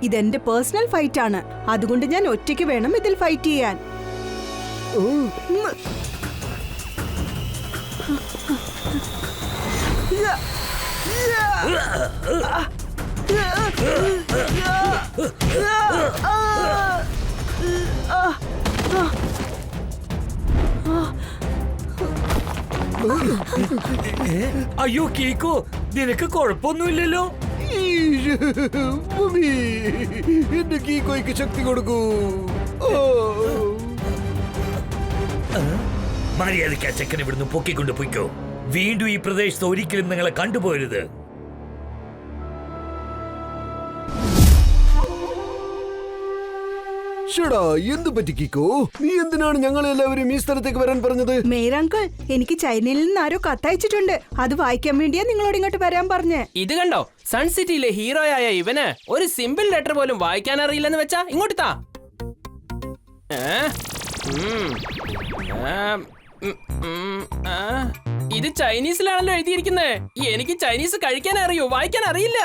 ഇതെന്റെ personal fight ആണ്. അതുകൊണ്ട് ഞാൻ ഒറ്റയ്ക്ക് വേണം ഇതിൽ ഫൈറ്റ് ചെയ്യാൻ. അയ്യോ കീക്കോ, നിനക്ക് കുഴപ്പമൊന്നുമില്ലല്ലോ? എന്റെ കീക്കോയ്ക്ക് ശക്തി കൊടുക്കൂ. മര്യാദയ്ക്ക് ആ ചെക്കനെ ഇവിടുന്ന് പൊക്കിക്കൊണ്ട് പോയിക്കോ. വീണ്ടും ഈ പ്രദേശത്ത് ഒരിക്കലും നിങ്ങളെ കണ്ടുപോകരുത്. എന്ത് പറ്റി കീക്കോ? നീ എന്തിനാണ് ഞങ്ങളെല്ലാവരും ഈ സ്ഥലത്തേക്ക് വരാൻ പറഞ്ഞത്? മേരങ്കിൾ, എനിക്ക് ചൈനയിൽ നിന്ന് ആരോ കത്തയച്ചിട്ടുണ്ട്. അത് വായിക്കാൻ വേണ്ടിയാ നിങ്ങളോട് ഇങ്ങോട്ട് വരാൻ പറഞ്ഞേ. ഇത് കണ്ടോ, സൺ സിറ്റിയിലെ ഹീറോയായ ഇവന് ഒരു സിമ്പിൾ ലെറ്റർ പോലും വായിക്കാൻ അറിയില്ലെന്ന് വെച്ചാ ഇങ്ങോട്ട് താ. ഇത് ചൈനീസിലാണല്ലോ എഴുതിയിരിക്കുന്നത്. എനിക്ക് ചൈനീസ് കഴിക്കാൻ അറിയൂ, വായിക്കാൻ അറിയില്ല.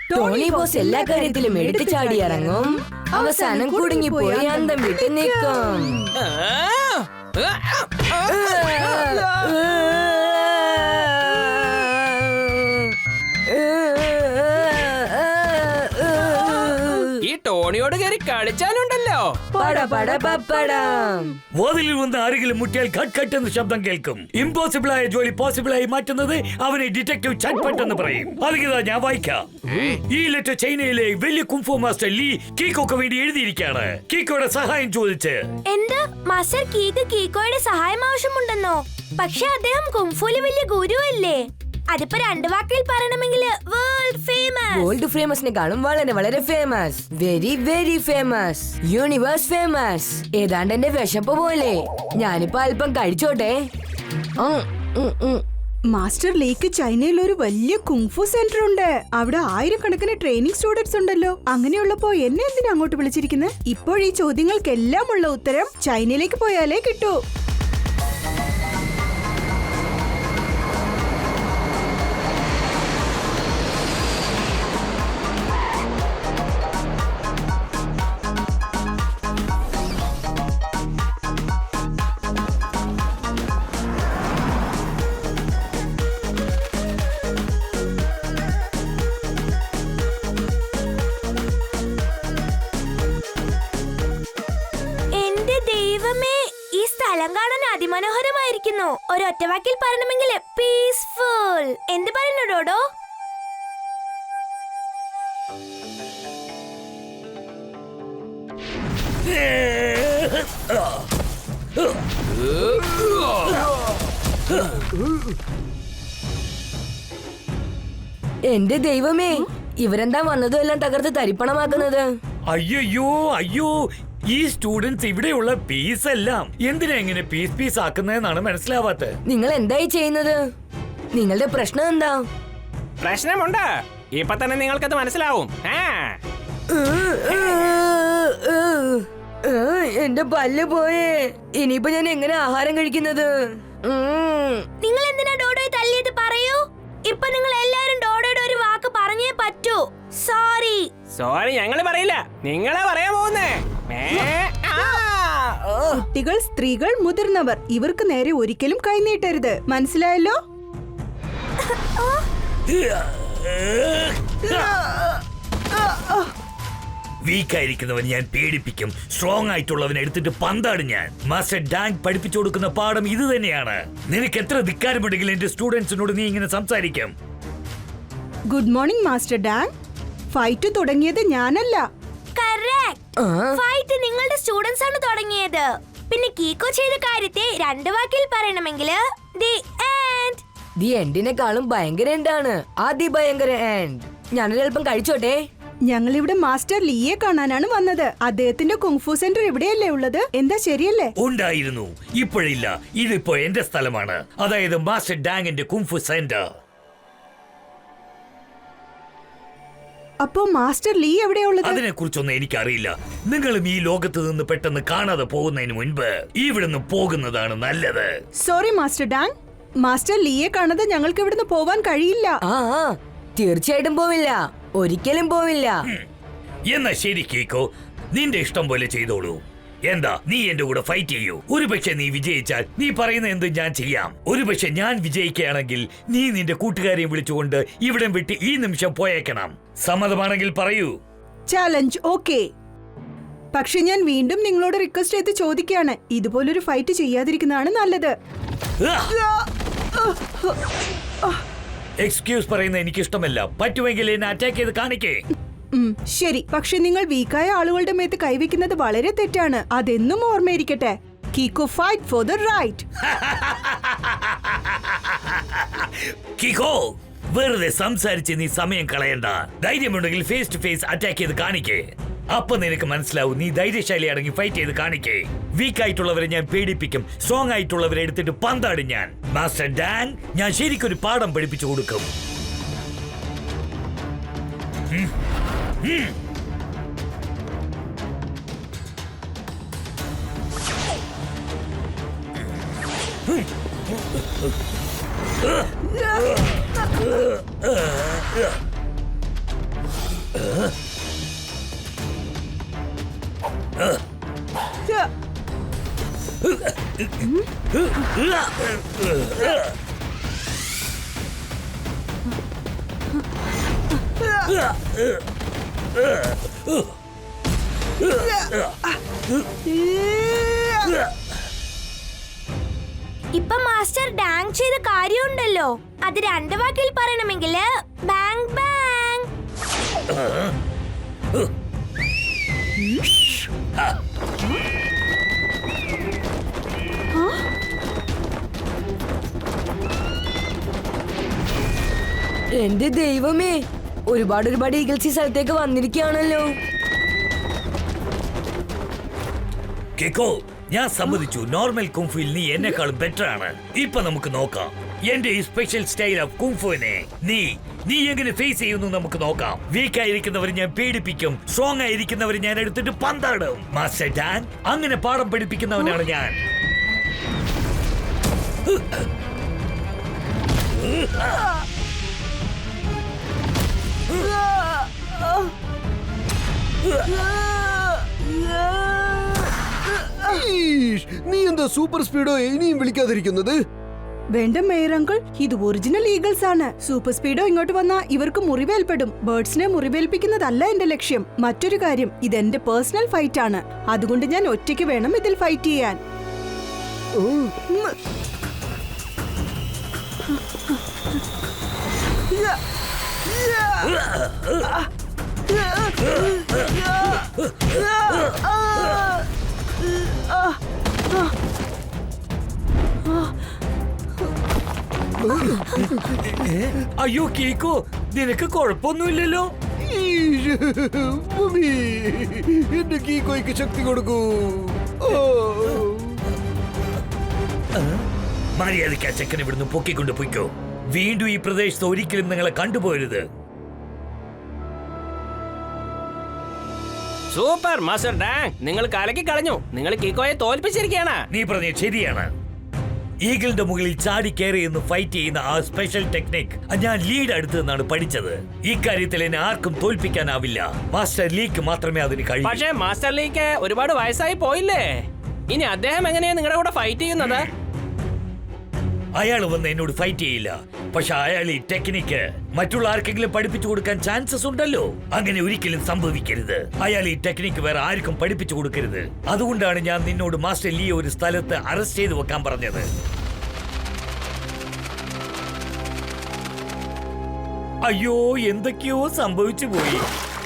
ടോണി ബോസ് എല്ലാ കാര്യത്തിലും എടുത്തു ചാടി ഇറങ്ങും, അവസാനം കുടുങ്ങിപ്പോയി അന്തം വിട്ട് നിൽക്കും. ഈ ടോണിയോട് കയറി കളിച്ചാലുണ്ടല്ലോ വാതിലിൽ വന്ന് ആരെങ്കിലും മുട്ടിയാൽ കട്ട് കട്ട് എന്ന് ശബ്ദം കേൾക്കും. ഇമ്പോസിബിൾ ആയ ജോലി പോസിബിൾ ആയി മാറ്റുന്നത് അവനെ ഡിറ്റക്റ്റീവ് ചട്ട്പട്ട് എന്ന് പറയും. അല്ലെങ്കിൽ ഞാൻ വായിക്കാം. ഈ ലെറ്റർ ചൈനയിലെ വലിയ കുംഫു മാസ്റ്റർ ലീ കീക്കോക്ക് വേണ്ടി എഴുതിയിരിക്കുകയാണ്. കീക്കോയുടെ സഹായം ചോദിച്ച്. എന്ത് മാസ്റ്റർ കീക്ക് കീക്കോയുടെ സഹായം ആവശ്യമുണ്ടെന്നോ? പക്ഷെ അദ്ദേഹം കുംഫുവിലെ വലിയ ഗുരുവല്ലേ? അതിപ്പോ രണ്ട് വാക്കിൽ പറയണമെങ്കിൽ വേൾഡ് ഫേമസ്. വേൾഡ് ഫേമസിനെക്കാളും വളരെ വളരെ famous, very very famous, universe famous. ഏതാണ്ട് എന്റെ വിശപ്പ് പോലെ. ഞാനിപ്പോ അല്പം കഴിച്ചോട്ടെ. മാസ്റ്റർ ലീക്ക് ചൈനയിൽ ഒരു വലിയ കുങ്ഫു സെന്റർ ഉണ്ട്. അവിടെ 1000 ട്രെയിനിങ് സ്റ്റുഡൻസ് ഉണ്ടല്ലോ. അങ്ങനെയുള്ളപ്പോ എന്നെ എന്തിനാ അങ്ങോട്ട് വിളിച്ചിരിക്കുന്നത്? ഇപ്പോൾ ഈ ചോദ്യങ്ങൾക്കെല്ലാം ഉള്ള ഉത്തരം ചൈനയിലേക്ക് പോയാലേ കിട്ടൂ. അതിമനോഹരമായിരിക്കുന്നു. ഒരൊറ്റ വാക്കിൽ പറയണമെങ്കിൽ പീസ്ഫുൾ. എന്ത് പറയുന്നു ഡോഡോ? എന്റെ ദൈവമേ, ഇവരെന്താ വന്നതും എല്ലാം തകർത്ത് തരിപ്പണമാക്കുന്നത്? അയ്യോ അയ്യോ, ഈ സ്റ്റുഡൻസ് ഇവിടെയുള്ള പീസ് എല്ലാം എന്തിനാ ഇങ്ങനെ പീസ് പീസ് ആക്കുന്നതെന്നാണ് മനസ്സിലാവാത്തത്. നിങ്ങൾ എന്തായി ചെയ്യുന്നത്? നിങ്ങളുടെ പ്രശ്നം എന്താ? പ്രശ്നമുണ്ട്, ഇപ്പൊ തന്നെ നിങ്ങൾക്കത് മനസ്സിലാവും. എന്റെ പല്ല് പോയേ. ഇനിയിപ്പോ ഞാൻ എങ്ങനെ ആഹാരം കഴിക്കുന്നത്? നിങ്ങൾ എന്തിനാ ഡോഡോയെ തല്ലിയത് പറയൂ. ഇപ്പൊ നിങ്ങൾ എല്ലാരും ഡോഡോയുടെ ഒരു വാക്ക് പറഞ്ഞേ പറ്റൂ. സോറി. സോറി ഞങ്ങള് പറയില്ല, നിങ്ങളെ പറയാൻ പോകുന്നേ. കുട്ടികൾ, സ്ത്രീകൾ, മുതിർന്നവർ, ഇവർക്ക് നേരെ ഒരിക്കലും കൈനീട്ടരുത്. മനസ്സിലായല്ലോ? വീക്കായിരിക്കുന്നവൻ ഞാൻ പേടിപ്പിക്കും, സ്ട്രോങ് ആയിട്ടുള്ളവനെ എടുത്തിട്ട് പന്താടും ഞാൻ. മാസ്റ്റർ ഡാങ് പഠിപ്പിച്ചു കൊടുക്കുന്ന പാഠം ഇത് തന്നെയാണ്. നിനക്ക് എത്ര ധിക്കാരമുണ്ടെങ്കിൽ എന്റെ സ്റ്റുഡൻസിനോട് നീ ഇങ്ങനെ സംസാരിക്കും. ഗുഡ് മോർണിംഗ് മാസ്റ്റർ ഡാങ്. ഫൈറ്റ് തുടങ്ങിയത് ഞാനല്ല. ഫൈറ്റ് നിങ്ങളുടെ സ്റ്റുഡൻസ് ആണ് തുടങ്ങിയത്. പിന്നെ കീക്കോ ചെയ്ത കാര്യത്തെ രണ്ട് വാക്കിൽ പറയണമെങ്കിൽ ദി എൻഡ്. ദി എൻഡിനെക്കാളും ഭയങ്കര എൻഡാണ് അതിഭയങ്കര എൻഡ്. ഞാനൊരൽപ്പം കഴിച്ചോട്ടെ. ഞങ്ങളിവിടെ മാസ്റ്റർ ലീയെ കാണാനാണ് വന്നത്. അദ്ദേഹത്തിന്റെ കുങ്ഫു സെന്റർ ഇവിടെയല്ലേ ഉള്ളത്? എന്താ ശരിയല്ലേ? ഉണ്ടായിരുന്നു, ഇപ്പോഴില്ല. ഇതിപ്പോ എന്റെ സ്ഥലമാണ്, അതായത് മാസ്റ്റർ ഡാങ്ങിന്റെ കുങ്ഫു സെന്റർ. അപ്പോ മാസ്റ്റർ ലീ എവിടെയുള്ളത്? അതിനെ കുറിച്ചൊന്നും എനിക്കറിയില്ല. നിങ്ങളും ഈ ലോകത്ത് നിന്ന് പെട്ടെന്ന് കാണാതെ പോകുന്നതിന് മുൻപ് ഇവിടുന്ന് പോകുന്നതാണ് നല്ലത്. സോറി മാസ്റ്റർ ഡാങ്, മാസ്റ്റർ ലീയെ കാണാതെ ഞങ്ങൾക്ക് ഇവിടുന്ന് പോവാൻ കഴിയില്ല. തീർച്ചയായിട്ടും പോവില്ല, ഒരിക്കലും പോവില്ല. എന്നാ ശരി കീക്കോ, നിന്റെ ഇഷ്ടം പോലെ ചെയ്തോളൂ. എന്താ നീ എന്റെ കൂടെ ഫൈറ്റ് ചെയ്യൂ. ഒരുപക്ഷെ നീ വിജയിച്ചാൽ നീ പറയുന്ന എന്തും ഞാൻ ചെയ്യാം. ഒരുപക്ഷെ ഞാൻ വിജയിക്കുകയാണെങ്കിൽ നീ നിന്റെ കൂട്ടുകാരെയും വിളിച്ചുകൊണ്ട് ഇവിടം വിട്ട് ഈ നിമിഷം പോയേക്കണം. സമ്മതമാണെങ്കിൽ പറയൂ. Challenge okay. പക്ഷെ ഞാൻ വീണ്ടും നിങ്ങളോട് റിക്വസ്റ്റ് ചെയ്ത് ചോദിക്കുകയാണ്, ഇതുപോലൊരു ഫൈറ്റ് ചെയ്യാതിരിക്കുന്നതാണ് നല്ലത്. എക്സ്ക്യൂസ് പറയുന്നത് എനിക്കിഷ്ടമല്ല. പറ്റുമെങ്കിൽ എന്നെ അറ്റാക്ക് ചെയ്ത് കാണിക്കേ. ശരി, പക്ഷെ നിങ്ങൾ വീക്കായ ആളുകളുടെ മേത്ത് കൈവയ്ക്കുന്നത് വളരെ തെറ്റാണ്. അതെന്നും ഓർമ്മയിരിക്കട്ടെ. കീക്കോ ഫൈറ്റ് ഫോർ ദ റൈറ്റ്. കീക്കോ, വെറുതെ സംസാരിച്ച് നീ സമയം കളയണ്ട. ധൈര്യമുണ്ടെങ്കിൽ ഫേസ് ടു ഫേസ് അറ്റാക്ക് ചെയ്ത് കാണിക്കേ. അപ്പൊ നിനക്ക് മനസ്സിലാവും നീ ധൈര്യശാലിയാണെങ്കിൽ ഫൈറ്റ് ചെയ്ത് കാണിക്കേ. വീക്ക് ആയിട്ടുള്ളവരെ ഞാൻ പേടിപ്പിക്കും, സ്ട്രോങ് ആയിട്ടുള്ളവരെ എടുത്തിട്ട് പന്താടും ഞാൻ. മാസ്റ്റർ ഡാൻ, ഞാൻ ശരിക്കൊരു പാഠം പഠിപ്പിച്ചു കൊടുക്കും. ഇപ്പൊ മാസ്റ്റർ ഡാങ് ചെയ്ത കാര്യമുണ്ടല്ലോ, അത് 2 വാക്കിൽ പറയണമെങ്കിൽ ബാങ് ബാങ്. എന്റെ ദൈവമേ, ഒരുപാട് ഈഗിൾസ് ഈ സ്ഥലത്തേക്ക് വന്നിരിക്കുകയാണല്ലോ. കെക്കോ, ഞാൻ സമ്മതിച്ചു. നോർമൽ കുംഫുയിൽ നീ എന്നെക്കാളും ബെറ്റർ ആണ്. ഇപ്പൊ നമുക്ക് നോക്കാം എന്റെ ഈ സ്പെഷ്യൽ സ്റ്റൈൽ ഓഫ് കുംഫുവിനെ നീ എങ്ങനെ ഫേസ് ചെയ്യുന്നു നമുക്ക് നോക്കാം. വീക്ക് ആയിരിക്കുന്നവരെ ഞാൻ പേടിപ്പിക്കും, സ്ട്രോങ് ആയിരിക്കുന്നവരെ ഞാൻ എടുത്തിട്ട് പന്താടും. മാസ്റ്റർ ഡാൻ, അങ്ങനെ പാഠം പഠിപ്പിക്കുന്നവനാണ് ഞാൻ. നീ എന്താ സൂപ്പർ സ്പീഡോ ഇനിയും വിളിക്കാതിരിക്കുന്നത്? വേണ്ട മേയർ അങ്കിൾ, ഇത് ഒറിജിനൽ ഈഗിൾസ് ആണ്. സൂപ്പർ സ്പീഡോ ഇങ്ങോട്ട് വന്നാ ഇവർക്ക് മുറിവേൽപ്പെടും. ബേർഡ്സിനെ മുറിവേൽപ്പിക്കുന്നതല്ല എന്റെ ലക്ഷ്യം. മറ്റൊരു കാര്യം, ഇതെന്റെ പേഴ്സണൽ ഫൈറ്റ് ആണ്. അതുകൊണ്ട് ഞാൻ ഒറ്റയ്ക്ക് വേണം ഇതിൽ ഫൈറ്റ് ചെയ്യാൻ. അയ്യോ കീക്കോ, നിനക്ക് കുഴപ്പമൊന്നുമില്ലല്ലോ? മമ്മി, എന്റെ കീക്കോയ്ക്ക് ശക്തി കൊടുക്കൂ. മര്യാദയ്ക്ക് ആ ചെക്കനെ ഇവിടുന്ന് പൊക്കിക്കൊണ്ട് പൊയ്ക്കോ. വീണ്ടും ഈ പ്രദേശത്ത് ഒരിക്കലും നിങ്ങളെ കണ്ടുപോരുത്. സൂപ്പർ മാസ്റ്റർ ഡാങ്, നിങ്ങൾ കലക്കി കളഞ്ഞു. നിങ്ങൾ കീക്കോയെ തോൽപ്പിച്ചിരിക്കുകയാണ്. നീ പറഞ്ഞ ശരിയാണ്. ഈഗിളിന്റെ മുകളിൽ ചാടി കയറി എന്ന് ഫൈറ്റ് ചെയ്യുന്ന ആ സ്പെഷ്യൽ ടെക്നിക് ഞാൻ ലീഡ് അടുത്ത് നിന്നാണ് പഠിച്ചത്. ഇക്കാര്യത്തിൽ എന്നെ ആർക്കും തോൽപ്പിക്കാനാവില്ല. മാസ്റ്റർ ലീക്ക് മാത്രമേ അതിന് കഴിയൂ. പക്ഷേ മാസ്റ്റർ ലീക്ക് ഒരുപാട് വയസ്സായി പോയില്ലേ? ഇനി അദ്ദേഹം എങ്ങനെയാ നിങ്ങളുടെ കൂടെ ഫൈറ്റ് ചെയ്യുന്നത്? അയാൾ വന്ന് എന്നോട് ഫൈറ്റ് ചെയ്യില്ല. പക്ഷെ അയാൾ ഈ ടെക്നിക്ക് മറ്റുള്ള ആർക്കെങ്കിലും പഠിപ്പിച്ചു കൊടുക്കാൻ ചാൻസസ് ഉണ്ടല്ലോ. അങ്ങനെ ഒരിക്കലും സംഭവിക്കരുത്. അയാൾ ഈ ടെക്നിക്ക് വേറെ ആർക്കും പഠിപ്പിച്ചു കൊടുക്കരുത്. അതുകൊണ്ടാണ് ഞാൻ നിന്നോട് മാസ്റ്റർ ലീ ഒരു സ്ഥലത്ത് അറസ്റ്റ് ചെയ്ത് വെക്കാൻ പറഞ്ഞത്. അയ്യോ, എന്തൊക്കെയോ സംഭവിച്ചു പോയി.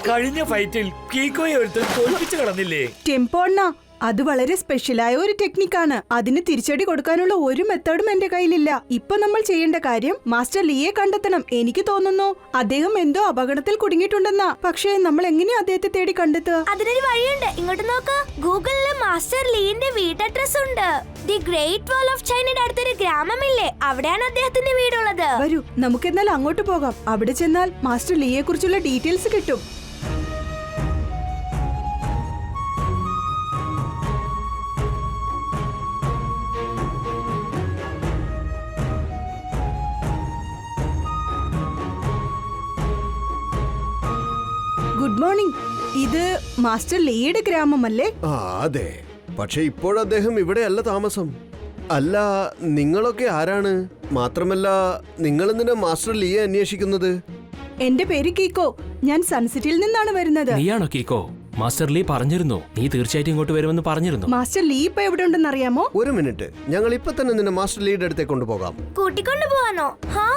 കഴിഞ്ഞ ഫൈറ്റിൽ കീക്കോയെ ഒരുത്തൻ തോൽപ്പിച്ചു കളഞ്ഞില്ലേ? ടെമ്പോണ്ണ, അത് വളരെ സ്പെഷ്യലായ ഒരു ടെക്നിക്കാണ്. അതിന് തിരിച്ചടി കൊടുക്കാനുള്ള ഒരു മെത്തേഡും എന്റെ കയ്യിലില്ല. ഇപ്പൊ നമ്മൾ ചെയ്യേണ്ട കാര്യം മാസ്റ്റർ ലീയെ കണ്ടെത്തണം. എനിക്ക് തോന്നുന്നു അദ്ദേഹം എന്തോ അപകടത്തിൽ കുടുങ്ങിയിട്ടുണ്ടെന്നാ. പക്ഷേ നമ്മൾ എങ്ങനെയാ അദ്ദേഹത്തെ തേടി കണ്ടെത്തുക? അതിനൊരു വഴിയുണ്ട്. ഇങ്ങോട്ട് നോക്ക്, ഗൂഗിളില് മാസ്റ്റർ ലീന്റെ വീട് അഡ്രസ് ഉണ്ട്. ദി ഗ്രേറ്റ് വാൾ ഓഫ് ചൈനയുടെ അടുത്തൊരു ഗ്രാമമില്ലേ, അവിടെയാണ് അദ്ദേഹത്തിന്റെ വീടുള്ളത്. വരൂ, നമുക്കെന്നാൽ അങ്ങോട്ട് പോകാം. അവിടെ ചെന്നാൽ മാസ്റ്റർ ലീയെ കുറിച്ചുള്ള ഡീറ്റെയിൽസ് കിട്ടും. Good morning. ഇത് മാസ്റ്റർ ലീയുടെ ഗ്രാമമല്ലേ? ആ അതെ, പക്ഷെ ഇപ്പോഴദ്ദേഹം ഇവിടെയല്ല താമസം. അല്ല, നിങ്ങളൊക്കെ ആരാണ്? മാത്രമല്ല, നിങ്ങൾ എന്തിനാ മാസ്റ്റർ ലീയെ അന്വേഷിക്കുന്നത്? എന്റെ പേര് കീക്കോ. ഞാൻ സൺസിറ്റിയിൽ നിന്നാണ് വരുന്നത്. നീയാണോ കീക്കോ? മാസ്റ്റർ ലീ പറഞ്ഞിരുന്നു നീ തീർച്ചയായിട്ടും ഇങ്ങോട്ട് വരുമെന്ന് പറഞ്ഞിരുന്നു. മാസ്റ്റർ ലീ ഇപ്പൊ എവിടെ ഉണ്ടെന്ന് അറിയാമോ? ഒരു മിനിറ്റ്, ഞങ്ങൾ ഇപ്പൊ തന്നെ നിന്നെ മാസ്റ്റർ ലീയുടെ അടുത്തേക്ക് കൊണ്ടുപോകാം. കൂട്ടിക്കൊണ്ടു പോവാനോ? ഹാ,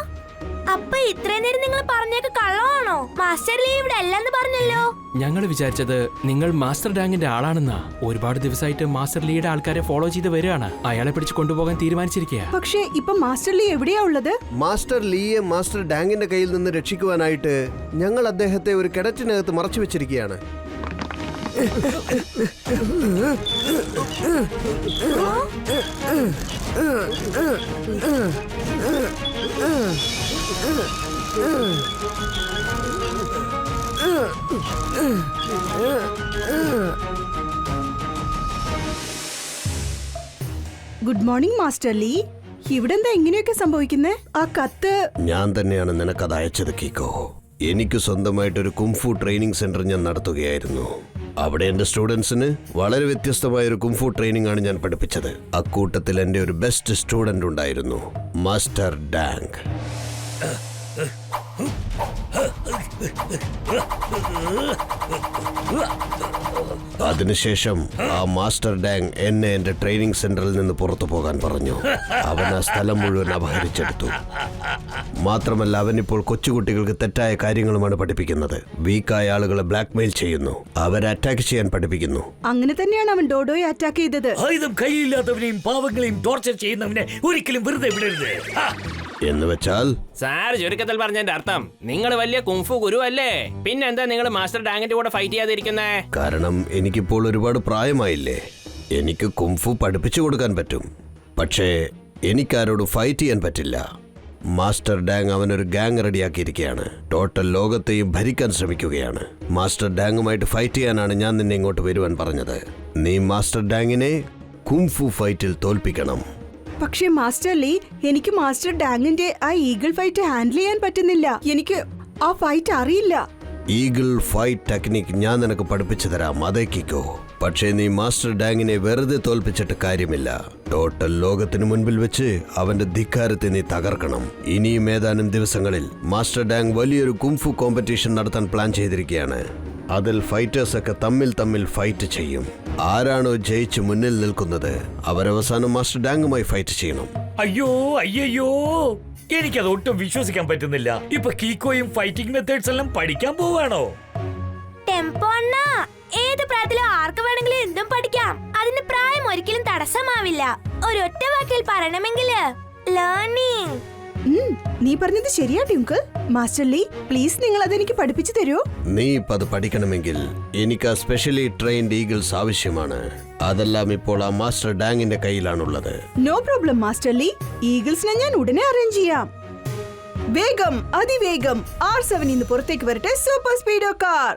അപ്പൊ ഇത്രയും നേരം നിങ്ങൾ പറഞ്ഞേക്ക് കള്ളമാണോ? മാസ്റ്റർ ലീ ഇവിടെ അല്ലെന്ന് പറഞ്ഞല്ലോ. ഞങ്ങൾ വിചാരിച്ചത് നിങ്ങൾ മാസ്റ്റർ ഡാങ്ങിന്റെ ആളാണെന്നാ. ഒരുപാട് ദിവസമായിട്ട് മാസ്റ്റർ ലീയുടെ ആൾക്കാരെ ഫോളോ ചെയ്ത് വരികയാണ്. അയാളെ പിടിച്ച് കൊണ്ടുപോകാൻ തീരുമാനിച്ചിരിക്കുക. പക്ഷേ ഇപ്പൊ മാസ്റ്റർ ലീ എവിടെയാ ഉള്ളത്? മാസ്റ്റർ ലീയെ മാസ്റ്റർ ഡാങ്ങിന്റെ കയ്യിൽ നിന്ന് രക്ഷിക്കുവാനായിട്ട് ഞങ്ങൾ അദ്ദേഹത്തെ ഒരു കിടറ്റിനകത്ത് മറച്ചു വെച്ചിരിക്കുകയാണ്. Good morning master Lee. ഇവിടെ എന്താ ഇങ്ങനെയൊക്കെ സംഭവിക്കുന്നേ? ആ കത്ത് ഞാൻ തന്നെയാണ് നിനക്കത് അയച്ചത് കീക്കോ. എനിക്ക് സ്വന്തമായിട്ടൊരു കുംഫു ട്രെയിനിങ് സെന്റർ ഞാൻ നടത്തുകയായിരുന്നു. അവിടെ എന്റെ സ്റ്റുഡൻസിന് വളരെ വ്യത്യസ്തമായ ഒരു കുംഫു ട്രെയിനിങ് ആണ് ഞാൻ പഠിപ്പിച്ചത്. അക്കൂട്ടത്തിൽ എന്റെ ഒരു ബെസ്റ്റ് സ്റ്റുഡന്റ് ഉണ്ടായിരുന്നു, മാസ്റ്റർ ഡാങ്. അതിനുശേഷം ആ മാസ്റ്റർ ഡാങ് എന്നെ എന്റെ ട്രെയിനിങ് സെന്ററിൽ നിന്ന് പുറത്തു പോകാൻ പറഞ്ഞു. അവൻ ആ സ്ഥലം മുഴുവൻ അപഹരിച്ചെടുത്തു. മാത്രമല്ല, അവനിപ്പോൾ കൊച്ചുകുട്ടികൾക്ക് തെറ്റായ കാര്യങ്ങളുമാണ് പഠിപ്പിക്കുന്നത്. വീക്കായ ആളുകളെ ബ്ലാക്ക്മെയിൽ ചെയ്യുന്നു, അവരെ അറ്റാക്ക് ചെയ്യാൻ പഠിപ്പിക്കുന്നു. അങ്ങനെ തന്നെയാണ് അവൻ ഡോഡോയെ അറ്റാക്ക് ചെയ്തത്. ആയുധം കൈയില്ലാത്തവനെയും പാവങ്ങളെയും ടോർച്ചർ ചെയ്യുന്നവനെ ഒരിക്കലും വെറുതെ വിടരുത്. എന്ന് വെച്ചാൽ സാർ ചുരുക്കത്തിൽ പറഞ്ഞതിന്റെ അർത്ഥം നിങ്ങൾ വലിയ കുംഫു ഗുരു അല്ലേ? പിന്നെന്താ നിങ്ങൾ മാസ്റ്റർ ഡാങ്ങിന്റെ കൂടെ ഫൈറ്റ് ചെയ്യാതിരിക്കുന്നേ? കാരണം എനിക്കിപ്പോൾ ഒരുപാട് പ്രായമായില്ലേ. എനിക്ക് കുംഫു പഠിപ്പിച്ചു കൊടുക്കാൻ പറ്റും, പക്ഷേ എനിക്കാരോട് ഫൈറ്റ് ചെയ്യാൻ പറ്റില്ല. മാസ്റ്റർ ഡാങ് അവനൊരു ഗാങ് റെഡിയാക്കിയിരിക്കുകയാണ്. ടോട്ടൽ ലോകത്തെയും ഭരിക്കാൻ ശ്രമിക്കുകയാണ്. മാസ്റ്റർ ഡാങ്ങുമായിട്ട് ഫൈറ്റ് ചെയ്യാനാണ് ഞാൻ നിന്നെ ഇങ്ങോട്ട് വരുവാൻ പറഞ്ഞത്. നീ മാസ്റ്റർ ഡാങ്ങിനെ കുംഫു ഫൈറ്റിൽ തോൽപ്പിക്കണം. പക്ഷേ മാസ്റ്റർ ലീ, എനിക്ക് മാസ്റ്റർ ഡാങ്ങിന്റെ ആ ഈഗിൾ ഫൈറ്റ് ഹാൻഡിൽ ചെയ്യാൻ പറ്റുന്നില്ല. എനിക്ക് ആ ഫൈറ്റ് അറിയില്ല. ഈഗിൾ ഫൈറ്റ് ടെക്നിക് ഞാൻ നിനക്ക് പഠിപ്പിച്ചു തരാം, അതേ കിക്കോ. പക്ഷേ നീ മാസ്റ്റർ ഡാങ്ങിനെ വെറുതെ തോൽപ്പിച്ചിട്ട് കാര്യമില്ല. ടോട്ടൽ ലോകത്തിന് മുൻപിൽ വെച്ച് അവന്റെ ധിക്കാരത്തെ നീ തകർക്കണം. ഇനിയും ഏതാനും ദിവസങ്ങളിൽ മാസ്റ്റർ ഡാങ് വലിയൊരു കുംഫു കോമ്പറ്റീഷൻ നടത്താൻ പ്ലാൻ ചെയ്തിരിക്കുകയാണ്. അതിൽ ഫൈറ്റേഴ്സ് ഒക്കെ തമ്മിൽ ഫൈറ്റ് ചെയ്യും. ആരാണോ ജയിച്ച് മുന്നിൽ നിൽക്കുന്നത് അവരവസാനം മാസ്റ്റർ ഡാങ്ങുമായി ഫൈറ്റ് ചെയ്യണം. അയ്യോ അയ്യോ, എനിക്കത് ഒട്ടും വിശ്വസിക്കാൻ പറ്റുന്നില്ല. ഇപ്പൊ കീക്കോയും ഫൈറ്റിംഗ് മെത്തേഡ്സ് എല്ലാം പഠിക്കാൻ പോവാണോ? ടെമ്പോ അണ്ണാ, ഏത് പ്രായത്തിലും ആർക്ക് വേണമെങ്കിലും എന്തും പഠിക്കാം. അതിന് പ്രായം ഒരിക്കലും തടസ്സമാവില്ല. ഒരൊറ്റ വാക്കിൽ പറയണമെങ്കിൽ ലേണിംഗ്. നീ പറഞ്ഞത് ശരിയാ ട്വിങ്കിൾ. മാസ്റ്റർ ലീ, പ്ലീസ് നിങ്ങൾ അതെനിക്ക് പഠിപ്പിച്ചു തരുമോ? നീ ഇപ്പൊ അത് പഠിക്കണമെങ്കിൽ എനിക്ക് ആ സ്പെഷ്യലി ട്രെയിൻഡ് ഈഗിൾസ് ആവശ്യമാണ്. അതെല്ലാം ഇപ്പോൾ ആ മാസ്റ്റർ ഡാങ്ങിന്റെ കയ്യിലാണുള്ളത്. നോ പ്രോബ്ലം മാസ്റ്റർ ലീ, ഈഗിൾസിനെ ഞാൻ ഉടനെ അറേഞ്ച് ചെയ്യാം. വേഗം, അതിവേഗം R7 ഇന്ന് പുറത്തേക്ക് വരട്ടെ. Super speedo car.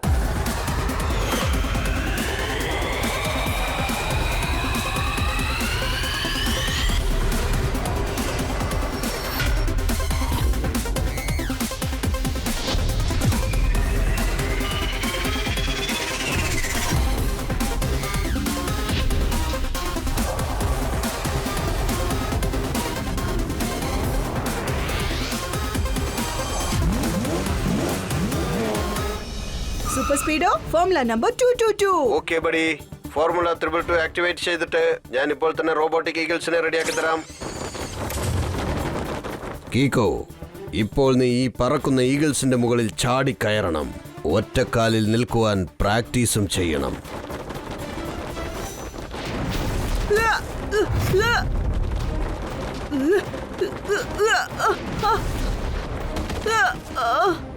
Super speedo formula number 222. Okay buddy, formula 222 activate ചെയ്തിട്ട് ഞാൻ ഇപ്പോൾ തന്നെ റോബോട്ടിക് ഈഗിൾസിനെ റെഡിയാക്കി തരാം. കീക്കോ, ഇപ്പോൾ നീ ഈ പറക്കുന്ന ഈഗിൾസിന്റെ മുകളിൽ ചാടിക്കയറണം. ഒറ്റക്കാലിൽ നിൽക്കുവാൻ പ്രാക്ടീസും ചെയ്യണം.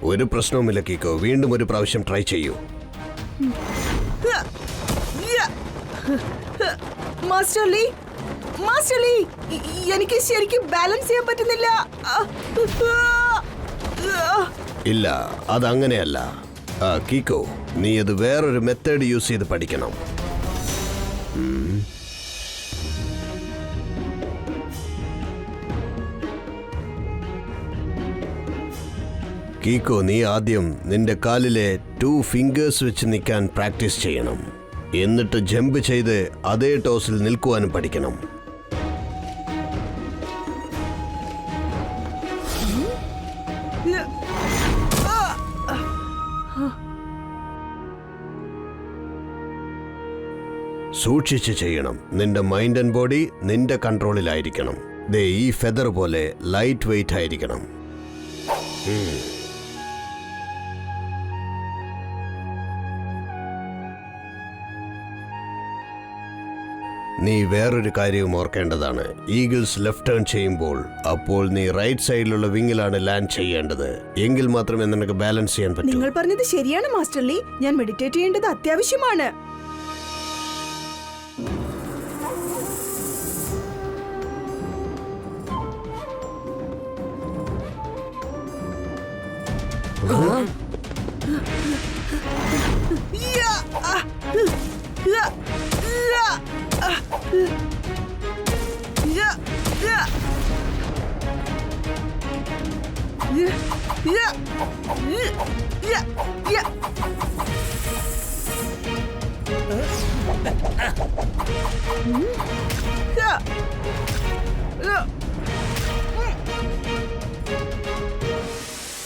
ഒരു പ്രശ്നവുമില്ല കീക്കോ, വീണ്ടും ഒരു പ്രാവശ്യം ട്രൈ ചെയ്യൂ. മാസ്റ്റർ ലീ, മാസ്റ്റർ ലീ, എനിക്ക് ശരിക്കും ബാലൻസ് ചെയ്യാൻ പറ്റുന്നില്ല. ഇല്ല, അതങ്ങനെയല്ല. കീക്കോ, നീ അത് വേറൊരു മെത്തേഡ് യൂസ് ചെയ്ത് പഠിക്കണം. കീക്കോ, നീ ആദ്യം നിന്റെ കാലിലെ 2 ഫിംഗേഴ്സ് വെച്ച് നിൽക്കാൻ പ്രാക്ടീസ് ചെയ്യണം. എന്നിട്ട് ജമ്പ് ചെയ്ത് അതേ ടോസിൽ നിൽക്കുവാനും പഠിക്കണം. സൂക്ഷിച്ച് ചെയ്യണം. നിന്റെ മൈൻഡ് ആൻഡ് ബോഡി നിന്റെ കൺട്രോളിലായിരിക്കണം. ദേ ഈ ഫെദർ പോലെ ലൈറ്റ് വെയിറ്റ് ആയിരിക്കണം. നീ വേറൊരു കാര്യവും ഓർക്കേണ്ടതാണ്. ഈഗിൾസ് ലെഫ്റ്റ് ടേൺ ചെയ്യുമ്പോൾ അപ്പോൾ നീ റൈറ്റ് സൈഡിലുള്ള വിങ്ങിലാണ് ലാൻഡ് ചെയ്യേണ്ടത്. എങ്കിൽ മാത്രമേ നിനക്ക് ബാലൻസ് ചെയ്യാൻ പറ്റൂ. നിങ്ങൾ പറഞ്ഞത് ശരിയാണ് മാസ്റ്റർ ലീ. ഞാൻ മെഡിറ്റേറ്റ് ചെയ്യേണ്ടത് അത്യാവശ്യമാണ്.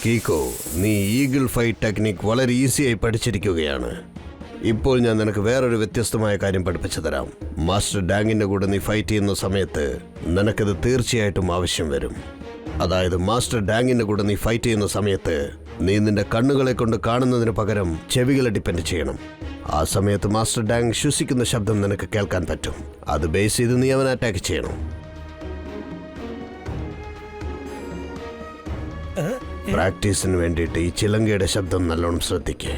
കീക്കോ, നീ ഈഗിൾ ഫൈറ്റ് ടെക്നിക് വളരെ ഈസിയായി പഠിച്ചിരിക്കുകയാണ്. ഇപ്പോൾ ഞാൻ നിനക്ക് വേറൊരു വ്യത്യസ്തമായ കാര്യം പഠിപ്പിച്ചു തരാം. മാസ്റ്റർ ഡാങ്ങിന്റെ കൂടെ നീ ഫൈറ്റ് ചെയ്യുന്ന സമയത്ത് നിനക്കത് തീർച്ചയായിട്ടും ആവശ്യം വരും. അതായത് മാസ്റ്റർ ഡാങ്ങിന്റെ കൂടെ നീ ഫൈറ്റ് ചെയ്യുന്ന സമയത്ത് നീ നിന്റെ കണ്ണുകളെ കൊണ്ട് കാണുന്നതിന് പകരം ചെവികളെ ഡിപ്പെൻഡ് ചെയ്യണം. ആ സമയത്ത് മാസ്റ്റർ ഡാങ് ശ്വസിക്കുന്ന ശബ്ദം നിനക്ക് കേൾക്കാൻ പറ്റും. അത് ബേസ് ചെയ്ത് നീ അവനെ അറ്റാക്ക് ചെയ്യണം. പ്രാക്ടീസിന് വേണ്ടിയിട്ട് ഈ ചിലങ്കയുടെ ശബ്ദം നല്ലോണം ശ്രദ്ധിക്കേ.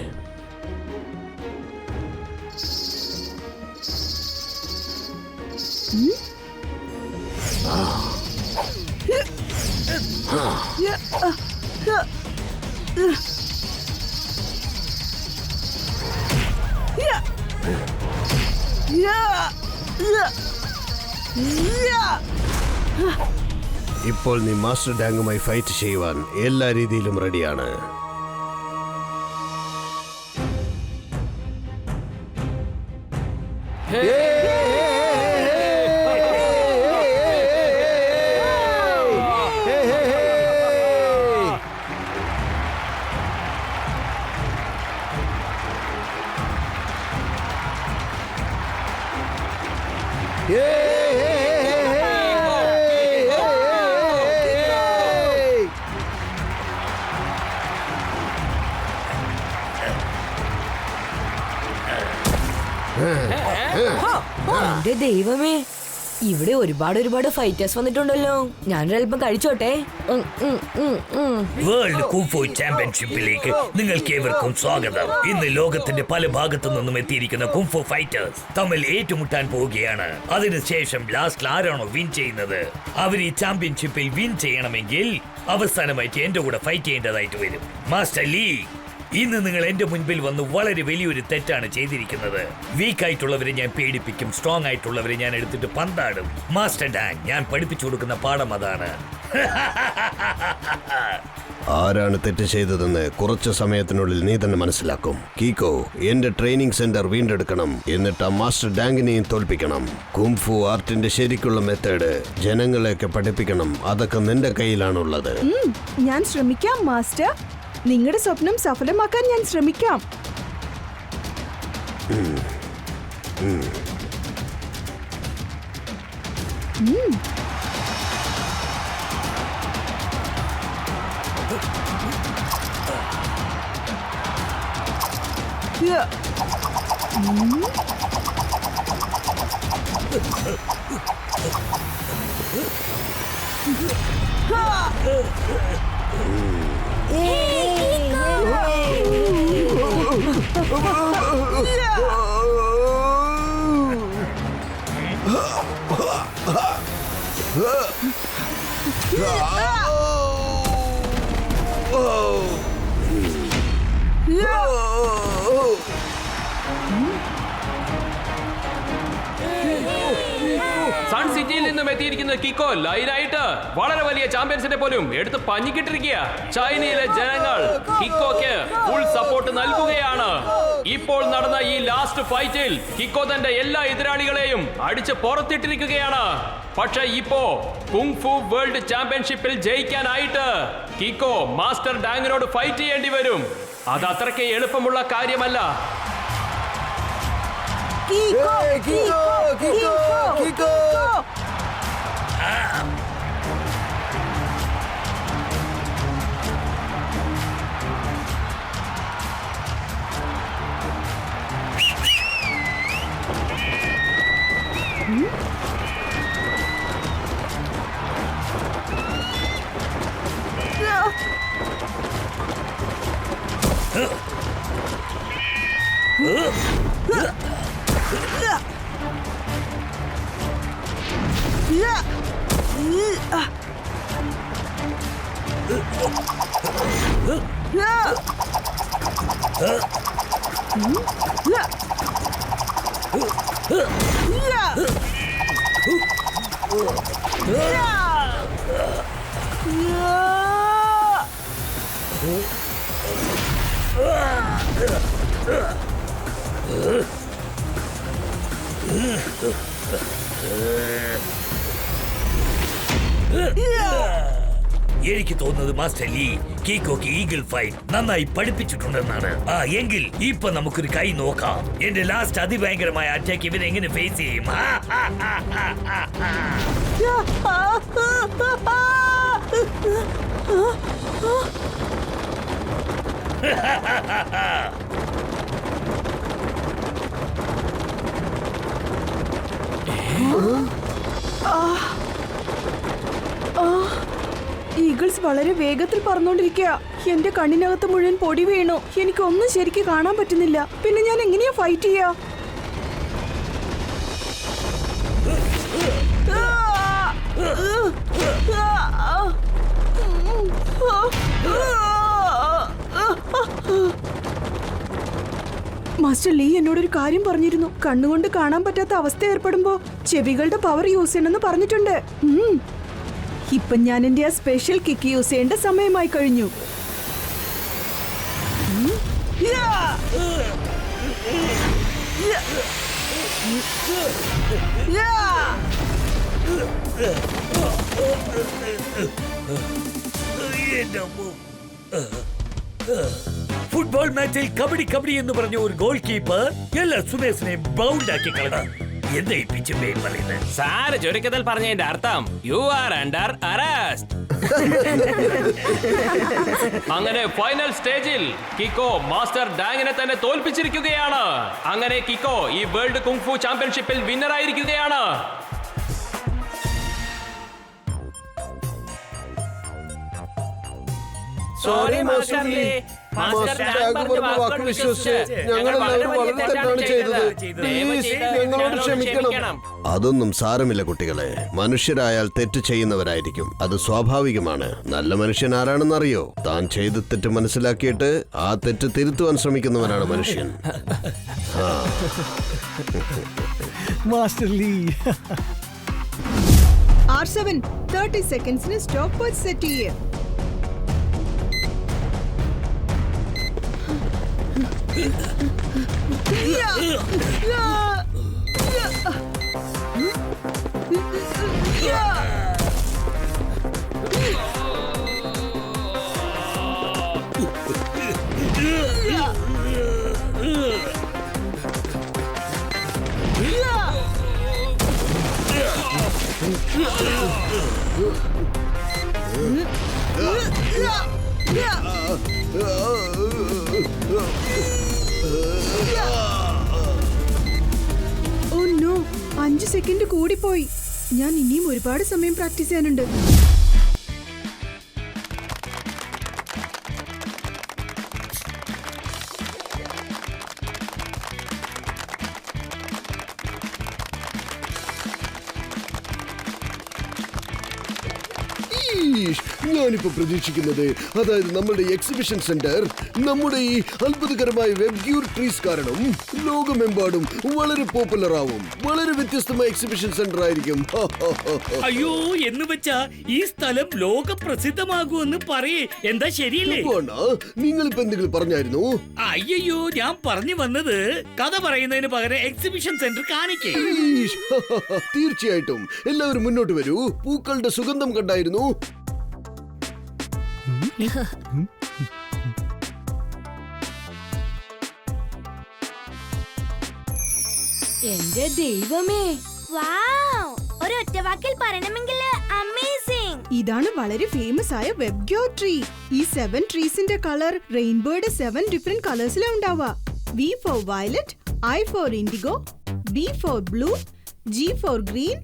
ഇപ്പോൾ നീ മാസ്റ്റർ ഡാങ്ങുമായി ഫൈറ്റ് ചെയ്യുവാൻ എല്ലാ രീതിയിലും റെഡിയാണ്. എന്റെ ദൈവമേ, ഇവിടെ ഒരുപാട് ഫൈറ്റേഴ്സ് വന്നിട്ടുണ്ടല്ലോ. ഞാനൊരൽപ്പം കഴിച്ചോട്ടെ. വേൾഡ് കുംഫു ചാമ്പ്യൻഷിപ്പിലേക്ക് നിങ്ങൾക്ക് ഏവർക്കും സ്വാഗതം. ഇന്ന് ലോകത്തിന്റെ പല ഭാഗത്തു നിന്നും എത്തിയിരിക്കുന്ന കുംഫു ഫൈറ്റേഴ്സ് തമ്മിൽ ഏറ്റുമുട്ടാൻ പോവുകയാണ്. അതിനുശേഷം ലാസ്റ്റിൽ ആരാണോ വിൻ ചെയ്യുന്നത് അവർ ഈ ചാമ്പ്യൻഷിപ്പിൽ വിൻ ചെയ്യണമെങ്കിൽ അവസാനമായിട്ട് എന്റെ കൂടെ ഫൈറ്റ് ചെയ്യേണ്ടതായിട്ട് വരും. മാസ്റ്റർ ലീ, ഇന്ന് നിങ്ങൾ എന്റെ മുൻപിൽ വന്ന് വളരെ വലിയൊരു തെറ്റാണ് ചെയ്തിരിക്കുന്നത്. വീക്ക് ആയിട്ടുള്ളവരെ ഞാൻ പേടിപ്പിക്കും, സ്ട്രോങ് ആയിട്ടുള്ളവരെ ഞാൻ എടുത്തിട്ട് പന്താടും. മാസ്റ്റർ ഡാങ്, ഞാൻ പഠിപ്പിച്ചു കൊടുക്കുന്ന പാഠം അതാണ്. ആരാണ് തെറ്റ് ചെയ്തതെന്ന് കുറച്ച് സമയത്തിനുള്ളിൽ നീ തന്നെ മനസ്സിലാക്കും. കീക്കോ, എന്റെ ട്രെയിനിങ് സെന്റർ വീണ്ടെടുക്കണം. എന്നിട്ട് ആ മാസ്റ്റർ ഡാങ്ങിനെയും തോൽപ്പിക്കണം. കുംഫു ആർട്ടിന്റെ ശരിക്കുള്ള മെത്തേഡ് ജനങ്ങളെയൊക്കെ പഠിപ്പിക്കണം. അതൊക്കെ നിന്റെ കയ്യിലാണുള്ളത്. ഞാൻ ശ്രമിക്കാം മാസ്റ്റർ. നിങ്ങളുടെ സ്വപ്നം സഫലമാക്കാൻ ഞാൻ ശ്രമിക്കാം. സൺ സിറ്റിയിൽ നിന്നും എത്തിയിരിക്കുന്ന കിക്കോ ലൈനായിട്ട് വളരെ വലിയ ചാമ്പ്യൻസിനെ പോലും എടുത്ത് പഞ്ഞിക്കിട്ടിരിക്കുക. ചൈനയിലെ ജനങ്ങൾ കിക്കോക്ക് ഫുൾ സപ്പോർട്ട് നൽകുകയാണ്. ഇപ്പോൾ നടന്ന ഈ ലാസ്റ്റ് ഫൈറ്റിൽ കിക്കോ തന്റെ എല്ലാ എതിരാളികളെയും അടിച്ച് പുറത്തിട്ടിരിക്കുകയാണ്. പക്ഷെ ഇപ്പോ കുങ്ഫു വേൾഡ് ചാമ്പ്യൻഷിപ്പിൽ ജയിക്കാനായിട്ട് കിക്കോ മാസ്റ്റർ ഡാങ്ങിനോട് ഫൈറ്റ് ചെയ്യേണ്ടി വരും. അത് അത്രയ്ക്ക് എളുപ്പമുള്ള കാര്യമല്ല. എനിക്ക് തോന്നുന്നത് മാസ്റ്റർ ലീ കീക്കോക്ക് ഈഗിൾ ഫൈറ്റ് നന്നായി പഠിപ്പിച്ചിട്ടുണ്ടെന്നാണ്. എങ്കിൽ ഇപ്പൊ നമുക്കൊരു കൈ നോക്കാം. എന്റെ ലാസ്റ്റ് അതിഭയങ്കരമായ അറ്റാക്ക് ഇവൻ എങ്ങനെ ഫേസ് ചെയ്യും? ഈഗിൾസ് വളരെ വേഗത്തിൽ പറന്നുകൊണ്ടിരിക്കുക. എന്റെ കണ്ണിനകത്ത് മുഴുവൻ പൊടി വീണു. എനിക്കൊന്നും ശരിക്ക് കാണാൻ പറ്റുന്നില്ല. പിന്നെ ഞാൻ എങ്ങനെയാ ഫൈറ്റ് ചെയ്യാ? മാസ്റ്റർ ലീ എന്നോടൊരു കാര്യം പറഞ്ഞിരുന്നു. കണ്ണുകൊണ്ട് കാണാൻ പറ്റാത്ത അവസ്ഥ ഏർപ്പെടുമ്പോ ചെവികളുടെ പവർ യൂസ് ചെയ്യണമെന്ന് പറഞ്ഞിട്ടുണ്ട്. ഇപ്പൊ ഞാൻ എന്റെ ആ സ്പെഷ്യൽ കിക്ക് യൂസ് ചെയ്യേണ്ട സമയമായി കഴിഞ്ഞു. ഫുട്ബോൾ മാച്ചിൽ കബഡി കബഡി എന്ന് പറഞ്ഞ ഒരു ഗോൾ കീപ്പർ എല്ലാ സുമേഷിനെയും ബൗണ്ട് ആക്കി കളഞ്ഞു. എന്താ ഈ പിച്ചും പറയുന്നത്? സാറ് ചുരുക്കത്തിൽ പറഞ്ഞതിന്റെ അർത്ഥം യു ആർ അണ്ടർ അറസ്റ്റ്. അങ്ങനെ ഫൈനൽ സ്റ്റേജിൽ കിക്കോ മാസ്റ്റർ ഡാങ്ങിനെ തന്നെ തോൽപ്പിച്ചിരിക്കുകയാണ്. അങ്ങനെ കിക്കോ ഈ വേൾഡ് കുങ്ഫു ചാമ്പ്യൻഷിപ്പിൽ വിന്നർ ആയിരിക്കുകയാണ്. Sorry master Lee. Master Dang പറഞ്ഞ വാക്ക് വിശ്വസിച്ച് ഞങ്ങളെല്ലാവരും വളരെ തെറ്റാണ് ചെയ്തത്. പ്ലീസ് ഞങ്ങളോട് ക്ഷമിക്കണം. അതൊന്നും സാരമില്ല കുട്ടികളെ. മനുഷ്യരായാൽ തെറ്റ് ചെയ്യുന്നവരായിരിക്കും. അത് സ്വാഭാവികമാണ്. നല്ല മനുഷ്യൻ ആരാണെന്നറിയോ? താൻ ചെയ്ത തെറ്റ് മനസ്സിലാക്കിയിട്ട് ആ തെറ്റ് തിരുത്തുവാൻ ശ്രമിക്കുന്നവനാണ് മനുഷ്യൻ. Master Lee. R7 30 സെക്കൻഡ്സിന് സ്റ്റോപ്പ് വാച്ച് സെറ്റ് ചെയ്യേ. ഓ നോ, 5 സെക്കൻഡ് കൂടിപ്പോയി. ഞാൻ ഇനിയും ഒരുപാട് സമയം പ്രാക്ടീസ് ചെയ്യാനുണ്ട്. ഞാനിപ്പോ പ്രതീക്ഷിക്കുന്നത്, അതായത് നമ്മുടെ എക്സിബിഷൻ സെന്റർ നമ്മുടെ ഈ അത്ഭുതകരമായ വെബ് ക്യൂർ ട്രീസ് കാരണം ലോകമെമ്പാടും വളരെ പോപ്പുലർ ആവും. വളരെ വ്യത്യസ്തമായ എക്സിബിഷൻ സെന്റർ ആയിരിക്കും. അയ്യോ എന്ന് വെച്ചാ ഈ സ്ഥലം ലോക പ്രസിദ്ധമാകുമെന്ന് പറയേ. എന്താ ശരിയല്ലേ? നിങ്ങളിപ്പോ എന്തെങ്കിലും പറഞ്ഞായിരുന്നു? അയ്യോ, ഞാൻ പറഞ്ഞു വന്നത് കഥ പറയുന്നതിന് പകരം എക്സിബിഷൻ സെന്റർ കാണിക്കേ. തീർച്ചയായിട്ടും എല്ലാവരും മുന്നോട്ട് വരൂ. പൂക്കളുടെ സുഗന്ധം കണ്ടായിരുന്നു? എന്റെ ദൈവമേ, വാവ്, ഒരു ഒറ്റ വാക്കിൽ പറയണമെങ്കിൽ അമേസിംഗ്. ഇതാണ് വളരെ ഫേമസ് ആയ വെബ് ക്യൂർ ട്രീ. ഈ 7 ട്രീസിന്റെ കളർ റെയിൻബോയുടെ 7 ഡിഫറെന്റ് കളേഴ്സിലാ ഉണ്ടാവുക. V for violet, I for indigo, B for blue, G for green,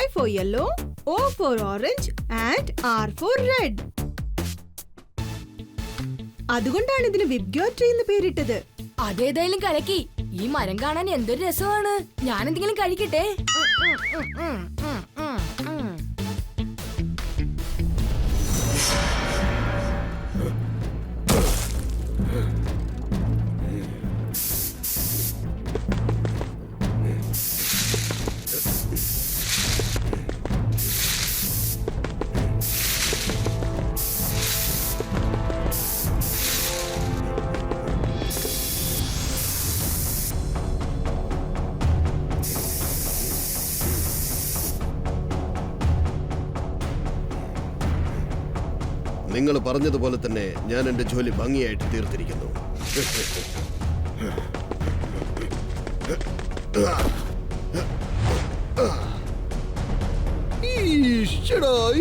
Y for yellow, O for orange and R for red. അതുകൊണ്ടാണ് ഇതിന് വെബ് ക്യൂർ ട്രീ എന്ന് പേരിട്ടത്. അതേതായാലും കലക്കി. ഈ മരം കാണാൻ എന്തൊരു രസമാണ്. ഞാൻ എന്തെങ്കിലും കഴിക്കട്ടെ? നിങ്ങൾ പറഞ്ഞതുപോലെ തന്നെ ഞാൻ എന്റെ ജോലി ഭംഗിയായിട്ട് തീർത്തിരിക്കുന്നു.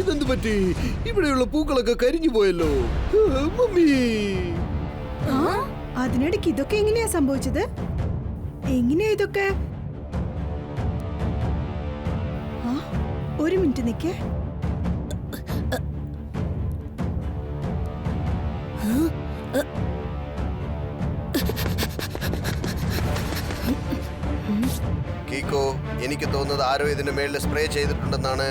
ഇതെന്ത് പറ്റി? ഇവിടെയുള്ള പൂക്കളൊക്കെ കരിഞ്ഞു പോയല്ലോ. മമ്മി, അതിനിടയ്ക്ക് ഇതൊക്കെ എങ്ങനെയാ സംഭവിച്ചത്? എങ്ങനെയാ ഇതൊക്കെ? ഒരു മിനിറ്റ് നിക്കേ. കീക്കോ, എനിക്ക് തോന്നുന്നത് ആരോ ഇതിന്റെ മേളിൽ സ്പ്രേ ചെയ്തിട്ടുണ്ടെന്നാണ്.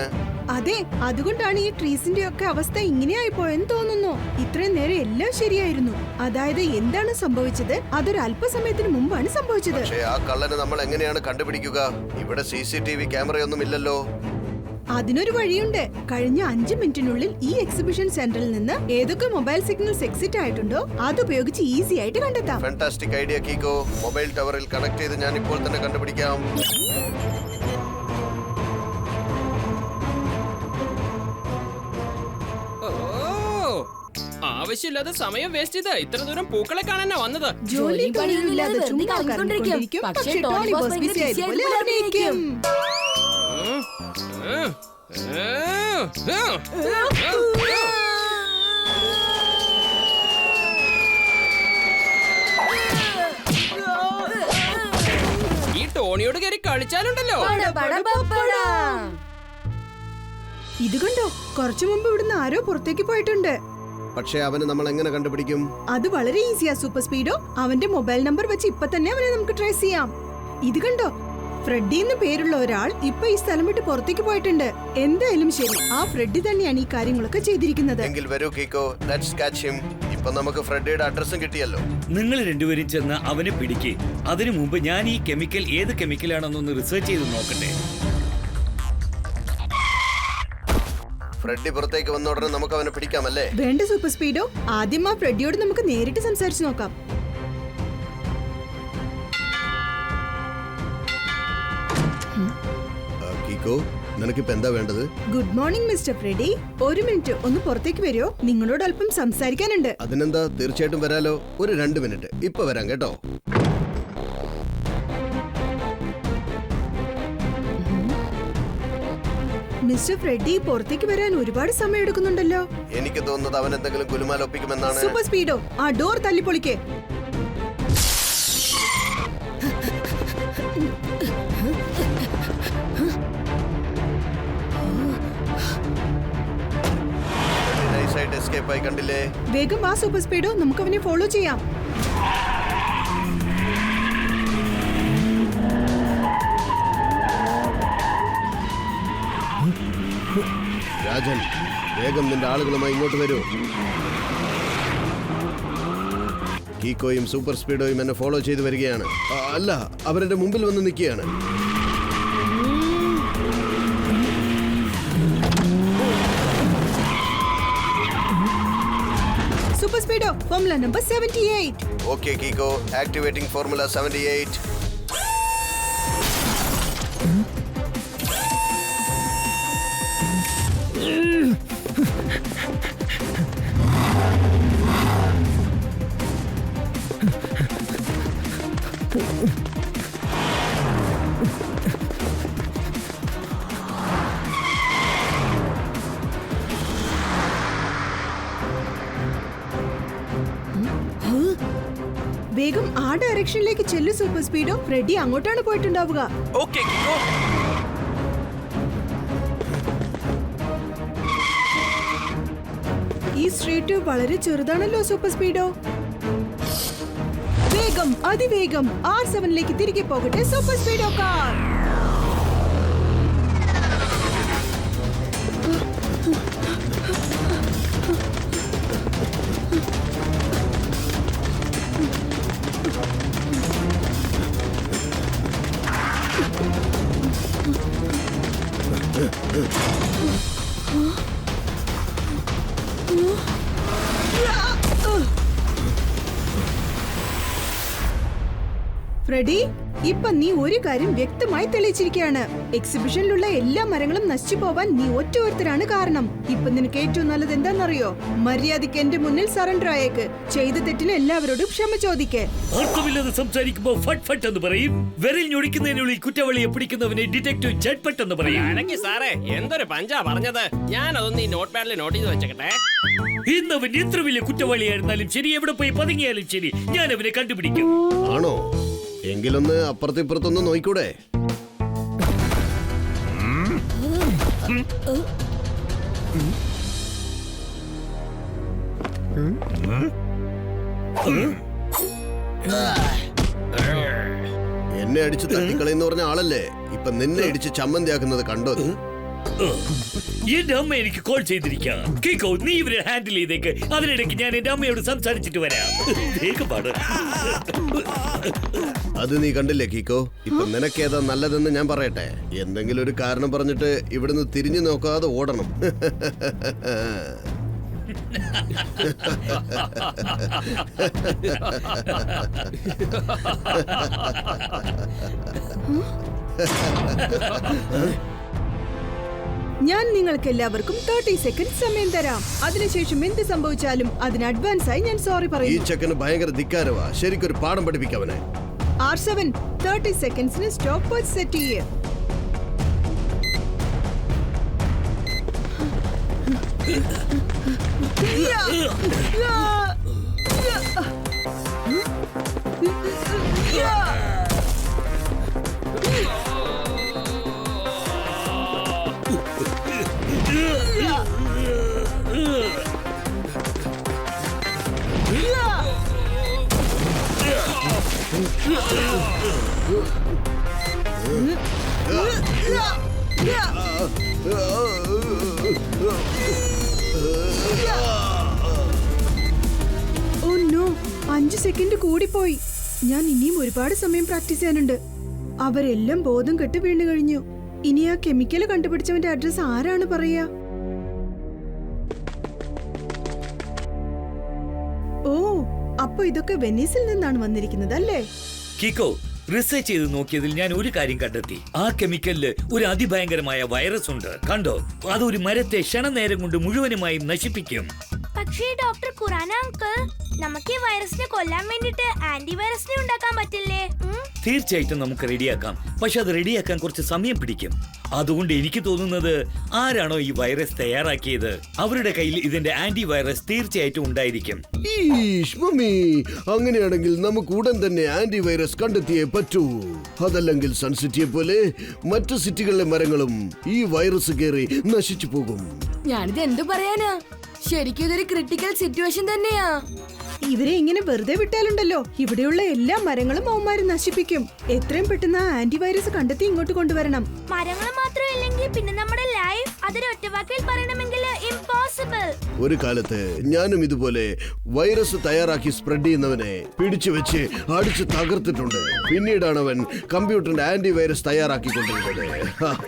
അതെ, അതുകൊണ്ടാണ് ഈ ട്രീസിന്റെ ഒക്കെ അവസ്ഥ ഇങ്ങനെയായി പോയെന്ന് തോന്നുന്നു. ഇത്രയും നേരം എല്ലാം ശരിയായിരുന്നു. അതായത് എന്താണ് സംഭവിച്ചത്? അതൊരു അല്പസമയത്തിന് മുമ്പാണ് സംഭവിച്ചത്. പക്ഷേ ആ കള്ളനെ നമ്മൾ എങ്ങനെയാണ് കണ്ടുപിടിക്കുക? ഇവിടെ CCTV ക്യാമറയൊന്നും ഇല്ലല്ലോ. അതിനൊരു വഴിയുണ്ട്. കഴിഞ്ഞ 5 മിനിറ്റിനുള്ളിൽ ഈ എക്സിബിഷൻ സെന്ററിൽ നിന്ന് ഏതൊക്കെ മൊബൈൽ സിഗ്നൽസ് എക്സിറ്റ് ആയിട്ടുണ്ടോ അതുപയോഗിച്ച് ഈസി ആയിട്ട് കണ്ടെത്താം. Fantastic idea Kiko. മൊബൈൽ ടവറിൽ കണക്ട് ചെയ്ത് ഞാൻ ഇപ്പോൾ തന്നെ കണ്ടുപിടിക്കാം. ആവശ്യമില്ലാതെ സമയം വേസ്റ്റ് ചെയ്ത് ഇത്ര ദൂരം പൂക്കളെ കാണാനാ വന്നത്. ജോലി പണിയൊന്നുമില്ലാതെ ചുമ്മാ കറങ്ങിക്കൊണ്ടിരിക്കും. പക്ഷേ ടോണി ബോസ് ബിസി ആയതുപോലെ അഭിനയിക്കും. ഈ ടോണിയോട് കയറി കളിച്ചാലുണ്ടല്ലോ. ഇത് കണ്ടോ, കുറച്ചു മുമ്പ് ഇവിടുന്ന് ആരോ പുറത്തേക്ക് പോയിട്ടുണ്ട്. പക്ഷേ അവനെ നമ്മൾ എങ്ങനെ കണ്ടുപിടിക്കും? അത് വളരെ ഈസിയാ സൂപ്പർ സ്പീഡോ. അവന്റെ മൊബൈൽ നമ്പർ വെച്ച് ഇപ്പൊ തന്നെ അവനെ നമുക്ക് ട്രേസ് ചെയ്യാം. ഇത് കണ്ടോ, ഫ്രെഡി എന്ന് പേരുള്ള ഒരാൾ ഇപ്പൊ ഈ സ്ഥലം വിട്ട് പുറത്തേക്ക് പോയിട്ടുണ്ട്. എന്തായാലും ശരി, ആ ഫ്രെഡി തന്നെയാണ് ഈ കാര്യങ്ങളൊക്കെ ചെയ്തിരിക്കുന്നത്. എങ്കിൽ വരൂ കീക്കോ, ലെറ്റ്സ് കാച്ച് ഹിം. ഇപ്പൊ നമുക്ക് ഫ്രെഡിയുടെ അഡ്രസ്സും കിട്ടിയല്ലോ. നിങ്ങൾ രണ്ടുപേരും ചെന്ന് അവനെ പിടിക്കേ. അതിനു മുമ്പ് ഞാൻ ഈ കെമിക്കൽ ഏത് കെമിക്കലാണെന്നൊന്ന് റിസർച്ച് ചെയ്ത് നോക്കട്ടെ. ഫ്രെഡി പുറത്തേക്ക് വന്ന ഉടനെ നമുക്ക് അവനെ പിടിക്കാമല്ലേ? വേണ്ട സൂപ്പർ സ്പീഡോ, ആദ്യം ആ ഫ്രെഡിയോട് നമുക്ക് നേരിട്ട് സംസാരിച്ചു നോക്കാം. കീക്കോ, നിനക്കിപ്പോ എന്താ വേണ്ടത്? Good morning mister Freddy. ഒരു മിനിറ്റ് ഒന്ന് പുറത്തേക്ക് വരുമോ? നിങ്ങളോട് അല്പം സംസാരിക്കാനുണ്ട്. അതിനെന്താ, തീർച്ചയായിട്ടും വരാലോ. ഒരു 2 മിനിറ്റ് ഇപ്പൊ വരാം കേട്ടോ. മിസ്റ്റർ ഫ്രെഡി, പുറത്തേക്ക് വരാൻ ഒരുപാട് സമയം എടുക്കുന്നുണ്ടല്ലോ. എനിക്ക് തോന്നുന്നത് അവൻ എന്തെങ്കിലും കുലുമാലൊപ്പിക്കുമെന്നാണ്. സൂപ്പർ സ്പീഡോ, ആ ഡോർ തല്ലിപ്പൊളിക്കേ. നൈസായിട്ട് എസ്കേപ്പ് ആയി കണ്ടില്ലേ? വേഗം ആ സൂപ്പർ സ്പീഡോ, നമുക്ക് അവനെ ഫോളോ ചെയ്യാം. രാജൻ, വേഗം നിന്റെ ആളുകളുമായി ഇങ്ങോട്ട് വരൂ. കീക്കോയും സൂപ്പർ സ്പീഡോയും എന്നെ ഫോളോ ചെയ്ത് വരികയാണ്. അല്ല, അവരുടെ മുമ്പിൽ വന്ന് നിൽക്കുകയാണ്. Super speedo formula number 78. Okay Kiko, activating formula 78. വേഗം ആ ഡയറക്ഷനിലേക്ക് ചെല്ലു സൂപ്പർ സ്പീഡോ. ഫ്രെഡി അങ്ങോട്ടാണ് പോയിട്ടുണ്ടാവുക. ഓക്കേ കിക്കോ. ഈ സ്ട്രീറ്റ് വളരെ ചെറുതാണല്ലോ സൂപ്പർ സ്പീഡോ. വേഗം, അതിവേഗം R7ലേക്ക് തിരികെ പോകട്ടെ സൂപ്പർ സ്പീഡോ കാർ. ഫ്രെഡി, ഇപ്പൊ നീ ഒരു കാര്യം വ്യക്തമായി തെളിയിച്ചിരിക്കുകയാണ്. എക്സിബിഷനിലുള്ള എല്ലാ മരങ്ങളും നശിച്ചു പോവാൻ നീ ഒറ്റ കാരണം. ഇപ്പൊ നിനക്ക് ഏറ്റവും നല്ലത് എന്താണെന്നറിയോ? മര്യാദയ്ക്ക് എന്റെ മുന്നിൽ സറണ്ടർ ആയേക്ക്. ചെയ്ത തെറ്റിന് എല്ലാവരോടും ക്ഷമ ചോദിക്കേ. അർത്ഥമില്ലാതെ സംസാരിക്കുമ്പോ ഫട്ട് ഫട്ട് എന്ന് പറയും. വിരൽ ഞൊടിക്കുന്നതിനുള്ളിൽ കുറ്റവാളിയെ പിടിക്കുന്നവനെ ഡിറ്റക്റ്റീവ് ചട്ട്പട്ട് എന്ന് പറയും. അനക്കി സാറേ, എന്തൊരു പഞ്ചാ പറഞ്ഞത്. ഞാൻ അതൊന്ന് ഈ നോട്ട് പാഡിൽ നോട്ട് ചെയ്ത് വെച്ചേക്കട്ടെ. ഇന്നവൻ എത്ര വലിയ കുറ്റവാളിയായിരുന്നാലും ശരി, എവിടെ പോയി പതുങ്ങിയാലും ശരി, ഞാൻ അവനെ കണ്ടുപിടിക്കും. ആണോ? എങ്കിലൊന്ന് അപ്പുറത്തിപ്പുറത്തൊന്ന് നോയിക്കൂടെ? എന്നെ അടിച്ച് തട്ടിക്കളയെന്ന് പറഞ്ഞ ആളല്ലേ ഇപ്പൊ നിന്നെ ഇടിച്ച് ചമ്മന്തിയാക്കുന്നത് കണ്ടോ? എന്റെ അമ്മ എനിക്ക് കോൾ ചെയ്തിരിക്കാം. കീക്കോ, നീ ഇവരെ ഹാൻഡിൽ ചെയ്തേക്ക്. അതിനിടയ്ക്ക് ഞാൻ എന്റെ അമ്മയോട് സംസാരിച്ചിട്ട് വരാം. വേഗമാണ്. അത് നീ കണ്ടില്ലേ കീക്കോ? ഇപ്പൊ നിനക്കേതാ നല്ലതെന്ന് ഞാൻ പറയട്ടെ. എന്തെങ്കിലും ഒരു കാരണം പറഞ്ഞിട്ട് ഇവിടുന്ന് തിരിഞ്ഞു നോക്കാതെ ഓടണം. ഞാൻ നിങ്ങൾക്ക് എല്ലാവർക്കും 30 സെക്കൻഡ് സമയം തരാം. അതിനുശേഷം എന്ത് സംഭവിച്ചാലും അതിന് അഡ്വാൻസ് ആയി ഞാൻ സോറി ഈ പറയുന്നു. ചെക്കന് ഭയങ്കര ധിക്കാരവാ. ശരിക്കൊരു പാഠം പഠിപ്പിക്കവനെ. R7 30 സെക്കൻഡ്സിന് സ്റ്റോപ്പ് വാച്ച് സെറ്റ് ചെയ്യേ. ഓ നോ, 5 സെക്കൻഡ് കൂടിപ്പോയി. ഞാൻ ഇനിയും ഒരുപാട് സമയം പ്രാക്ടീസ് ചെയ്യാനുണ്ട്. അവരെല്ലാം ബോധം കെട്ട് വീണു കഴിഞ്ഞു. ഇനി ആ കെമിക്കൽ കണ്ടുപിടിച്ചവന്റെ അഡ്രസ് ആരാണ് പറയാ? ഓ, അപ്പൊ ഇതൊക്കെ വെനീസിൽ നിന്നാണ് വന്നിരിക്കുന്നത് അല്ലേ? കീക്കോ, റിസർച്ച് ചെയ്ത് നോക്കിയതിൽ ഞാൻ ഒരു കാര്യം കണ്ടെത്തി. ആ കെമിക്കലില് ഒരു അതിഭയങ്കരമായ വൈറസ് ഉണ്ട്. കണ്ടോ? അതൊരു മരത്തെ ക്ഷണനേരം കൊണ്ട് മുഴുവനുമായും നശിപ്പിക്കും. പക്ഷേ ഡോക്ടർ ഖുറാന അങ്കിൾ, നമുക്ക് ഈ വൈറസിനെ കൊല്ലാൻ വേണ്ടിട്ട് ആന്റിവൈറസിനെ ഉണ്ടാക്കാൻ പറ്റില്ലേ? തീർച്ചയായിട്ടും നമുക്ക് റെഡിയാക്കാം. പക്ഷെ അത് റെഡിയാക്കാൻ കുറച്ച് സമയം പിടിക്കും. അതുകൊണ്ട് എനിക്ക് തോന്നുന്നത് ആരാണോ ഈ വൈറസ് തയ്യാറാക്കിയത് അവരുടെ കയ്യിൽ ഇതിന്റെ ആന്റിവൈറസ് തീർച്ചയായിട്ടും ഉണ്ടായിരിക്കും. ഈഷ് മമ്മി, അങ്ങനെയാണെങ്കിൽ നമുക്ക് ഉടൻ തന്നെ ആന്റിവൈറസ് കണ്ടെത്തിയേ പറ്റൂ. അതല്ലെങ്കിൽ സൺ സിറ്റിയെ പോലെ മറ്റു സിറ്റികളിലെ മരങ്ങളും ഈ വൈറസ് കയറി നശിച്ചു പോകും. ഞാനിത് എന്തു പറയാനാ? ശരിക്കും ഇതൊരു ക്രിട്ടിക്കൽ സിറ്റുവേഷൻ തന്നെയാ. ഇവരെ ഇങ്ങനെ വെറുതെ വിട്ടാലുണ്ടല്ലോ, ഇവിടെയുള്ള എല്ലാ മരങ്ങളും അവന്മാര് നശിപ്പിക്കും. എത്രയും പെട്ടെന്ന് ആ ആന്റിവൈറസ് കണ്ടെത്തി ഇങ്ങോട്ട് കൊണ്ടുവരണം. മരങ്ങൾ മാത്രമില്ലെങ്കിൽ പിന്നെ നമ്മുടെ ലൈഫ് അതൊരു ഒറ്റവാക്കിൽ പറയണമെങ്കിൽ ഇംപോസിബിൾ. ഒരു കാലത്ത് ഞാനും ഇതുപോലെ വൈറസ് തയ്യാറാക്കി സ്പ്രെഡ് ചെയ്യുന്നവനെ പിടിച്ചു വെച്ച് അടിച്ച് തകർത്തിട്ടുണ്ട്. പിന്നീടാണ് അവൻ കമ്പ്യൂട്ടറിന്റെ ആന്റി വൈറസ് തയ്യാറാക്കിക്കൊണ്ടിരുന്നത്.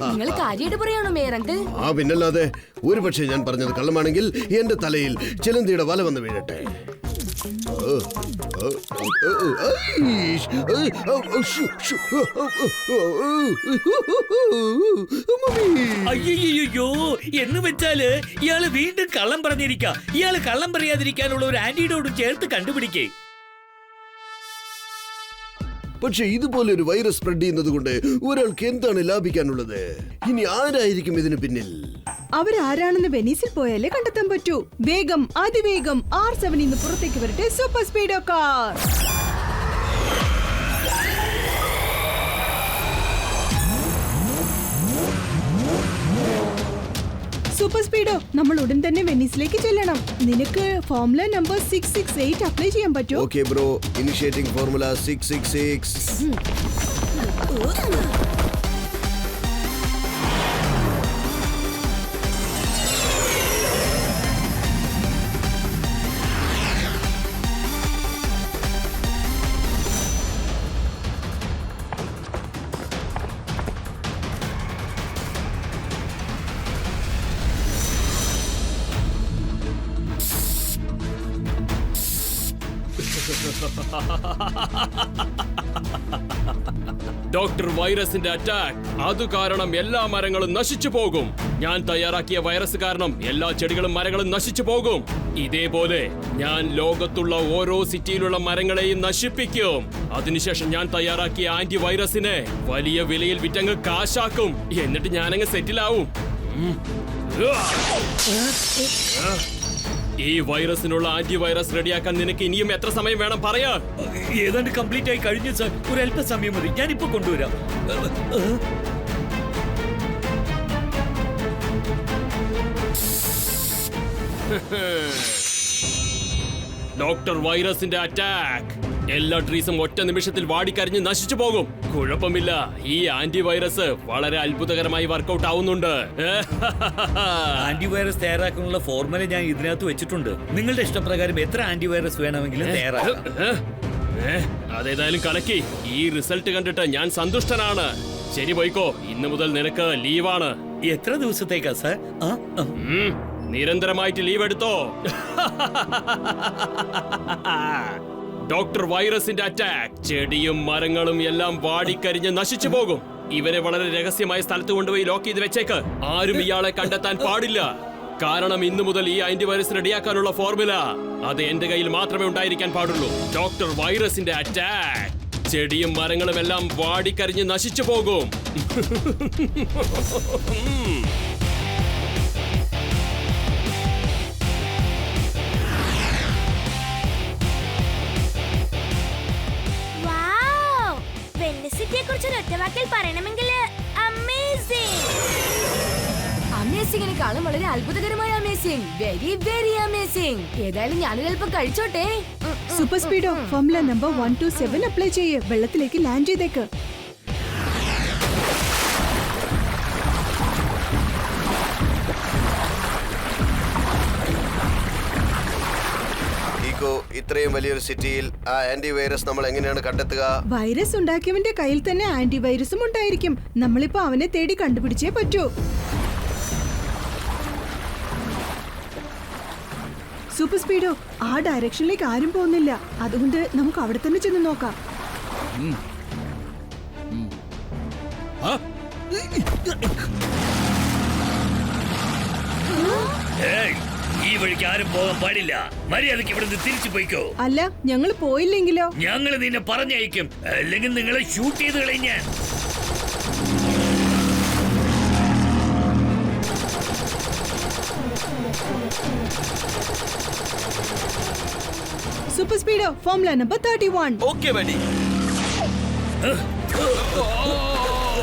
നിങ്ങൾ കാര്യമായിട്ട് പറയാണോ മേയർ അങ്കിൾ? ആ പിന്നല്ലാതെ, ഒരു പക്ഷേ ഞാൻ പറഞ്ഞത് കള്ളമാണെങ്കിൽ എന്റെ തലയിൽ ചിലന്തിയുടെ വല വന്ന് വീഴട്ടെ. അയ്യോ എന്ന് വെച്ചാല് ഇയാള് വീണ്ടും കള്ളം പറഞ്ഞിരിക്ക. ഇയാള് കള്ളം പറയാതിരിക്കാനുള്ള ഒരു ആന്റിഡോട്ടും ചേർത്ത് കണ്ടുപിടിക്കേ. പക്ഷെ ഇതുപോലെ ഒരു വൈറസ് സ്പ്രെഡ് ചെയ്യുന്നത് കൊണ്ട് ഒരാൾക്ക് എന്താണ് ലാഭിക്കാനുള്ളത്? ഇനി ആരായിരിക്കും ഇതിന് പിന്നിൽ? അവരാരാണെന്ന് വെനീസിൽ പോയാലേ കണ്ടെത്താൻ പറ്റൂ. വേഗം, അതിവേഗം R7 നിന്ന് പുറത്തേക്ക് വരട്ടെ സൂപ്പർ സ്പീഡോ കാർ. സൂപ്പർ സ്പീഡോ, നമ്മൾ ഉടൻ തന്നെ വെനീസിലേക്ക് ചെല്ലണം. നിനക്ക് ഫോർമുല നമ്പർ 668 അപ്ലൈ ചെയ്യാൻ പറ്റുമോ? Okay bro, initiating formula 666. Doctor വൈറസിന്റെ അറ്റാക്ക്, അത് കാരണം എല്ലാ മരങ്ങളും നശിച്ചു പോകും. ഞാൻ തയ്യാറാക്കിയ വൈറസ് കാരണം എല്ലാ ചെടികളും മരങ്ങളും നശിച്ചു പോകും. ഇതേപോലെ ഞാൻ ലോകത്തുള്ള ഓരോ സിറ്റിയിലുള്ള മരങ്ങളെയും നശിപ്പിക്കും. അതിനുശേഷം ഞാൻ തയ്യാറാക്കിയ ആന്റി വൈറസിനെ വലിയ വിലയിൽ വിറ്റങ്ങ് കാശാക്കും. എന്നിട്ട് ഞാനങ്ങ് സെറ്റിലാവും. ഈ വൈറസിനുള്ള ആന്റി വൈറസ് റെഡിയാക്കാൻ നിനക്ക് ഇനിയും എത്ര സമയം വേണം പറയാ? ഏതാണ്ട് കംപ്ലീറ്റ് ആയി കഴിഞ്ഞു സാർ. ഒരു അല്പ സമയം മതി, ഞാനിപ്പോ കൊണ്ടുവരാം. ഡോക്ടർ വൈറസിന്റെ അറ്റാക്ക്, എല്ലാ ട്രീസും ഒറ്റ നിമിഷത്തിൽ വാടിക്കരിഞ്ഞ് നശിച്ചു പോകും. കുഴപ്പമില്ല, ഈ ആന്റി വൈറസ് വളരെ അത്ഭുതകരമായി വർക്കൗട്ട് ആവുന്നുണ്ട്. ആന്റിവൈറസ് തയ്യാറാക്കാനുള്ള ഫോർമുല ഞാൻ ഇതിനകത്ത് വെച്ചിട്ടുണ്ട്. നിങ്ങളുടെ ഇഷ്ടപ്രകാരം എത്ര ആന്റിവൈറസ് വേണമെങ്കിലും തയ്യാറാക്കാം. അതേതായാലും കലക്കി. ഈ റിസൾട്ട് കണ്ടിട്ട് ഞാൻ സന്തുഷ്ടനാണ്. ശരി പോയിക്കോ, ഇന്നു മുതൽ നിനക്ക് ലീവാണ്. എത്ര ദിവസത്തേക്കാ സാർ? നിരന്തരമായിട്ട് ലീവ് എടുത്തോ. ഡോക്ടർ വൈറസിന്റെ അറ്റാക്ക്, ചെടിയും മരങ്ങളും എല്ലാം വാടിക്കരിഞ്ഞ് നശിച്ചു പോകും. ഇവരെ വളരെ രഹസ്യമായ സ്ഥലത്ത് കൊണ്ടുപോയി ലോക്ക് ചെയ്ത് വെച്ചേക്ക്. ആരും ഇയാളെ കണ്ടെത്താൻ പാടില്ല. കാരണം ഇന്നു മുതൽ ഈ ആന്റിവൈറസ് റെഡിയാക്കാനുള്ള ഫോർമുല അത് എന്റെ കയ്യിൽ മാത്രമേ ഉണ്ടായിരിക്കാൻ പാടുള്ളൂ. ഡോക്ടർ വൈറസിന്റെ അറ്റാക്ക്, ചെടിയും മരങ്ങളും എല്ലാം വാടിക്കരിഞ്ഞ് നശിച്ചു പോകും. വെനീസിനെ കുറിച്ച് ഒറ്റവാക്കിൽ പറയണമെങ്കിൽ അമേസിംഗിനെക്കാളും വളരെ അത്ഭുതകരമായ അമേസിംഗ്. Very very amazing. ഏതായാലും ഞാനൊരു അല്പം കഴിച്ചോട്ടെ. Super speedo, formula number 127 apply ചെയ്യ്. വെള്ളത്തിലേക്ക് ലാൻഡ് ചെയ്തേക്ക്. ഇത്രയും വലിയൊരു സിറ്റിയിൽ ആ ആന്റി വൈറസ് നമ്മൾ എങ്ങനെയാണ് കണ്ടെത്തുക? വൈറസ് ഉണ്ടാക്കിയവന്റെ കയ്യിൽ തന്നെ ആന്റിവൈറസും ഉണ്ടായിരിക്കും. നമ്മളിപ്പോ അവനെ തേടി കണ്ടുപിടിച്ചേ പറ്റൂ. സൂപ്പർ സ്പീഡോ, ആ ഡയറക്ഷനിലേക്ക് ആരും പോകുന്നില്ല. അതുകൊണ്ട് നമുക്ക് അവിടെ തന്നെ ചെന്ന് നോക്കാം. ഈ വഴിക്ക് ആരും പോകാൻ പാടില്ല. മര്യാദക്ക് ഇവിടുന്ന് തിരിച്ചു പോയിക്കോ. അല്ല, ഞങ്ങൾ പോയില്ലെങ്കിലോ? ഞങ്ങൾ നിന്നെ പറഞ്ഞയക്കും, അല്ലെങ്കിൽ നിങ്ങളെ ഷൂട്ട് ചെയ്ത് കളയും ഞാൻ. Super speedo, formula number 31. Okay വേണ്ടി.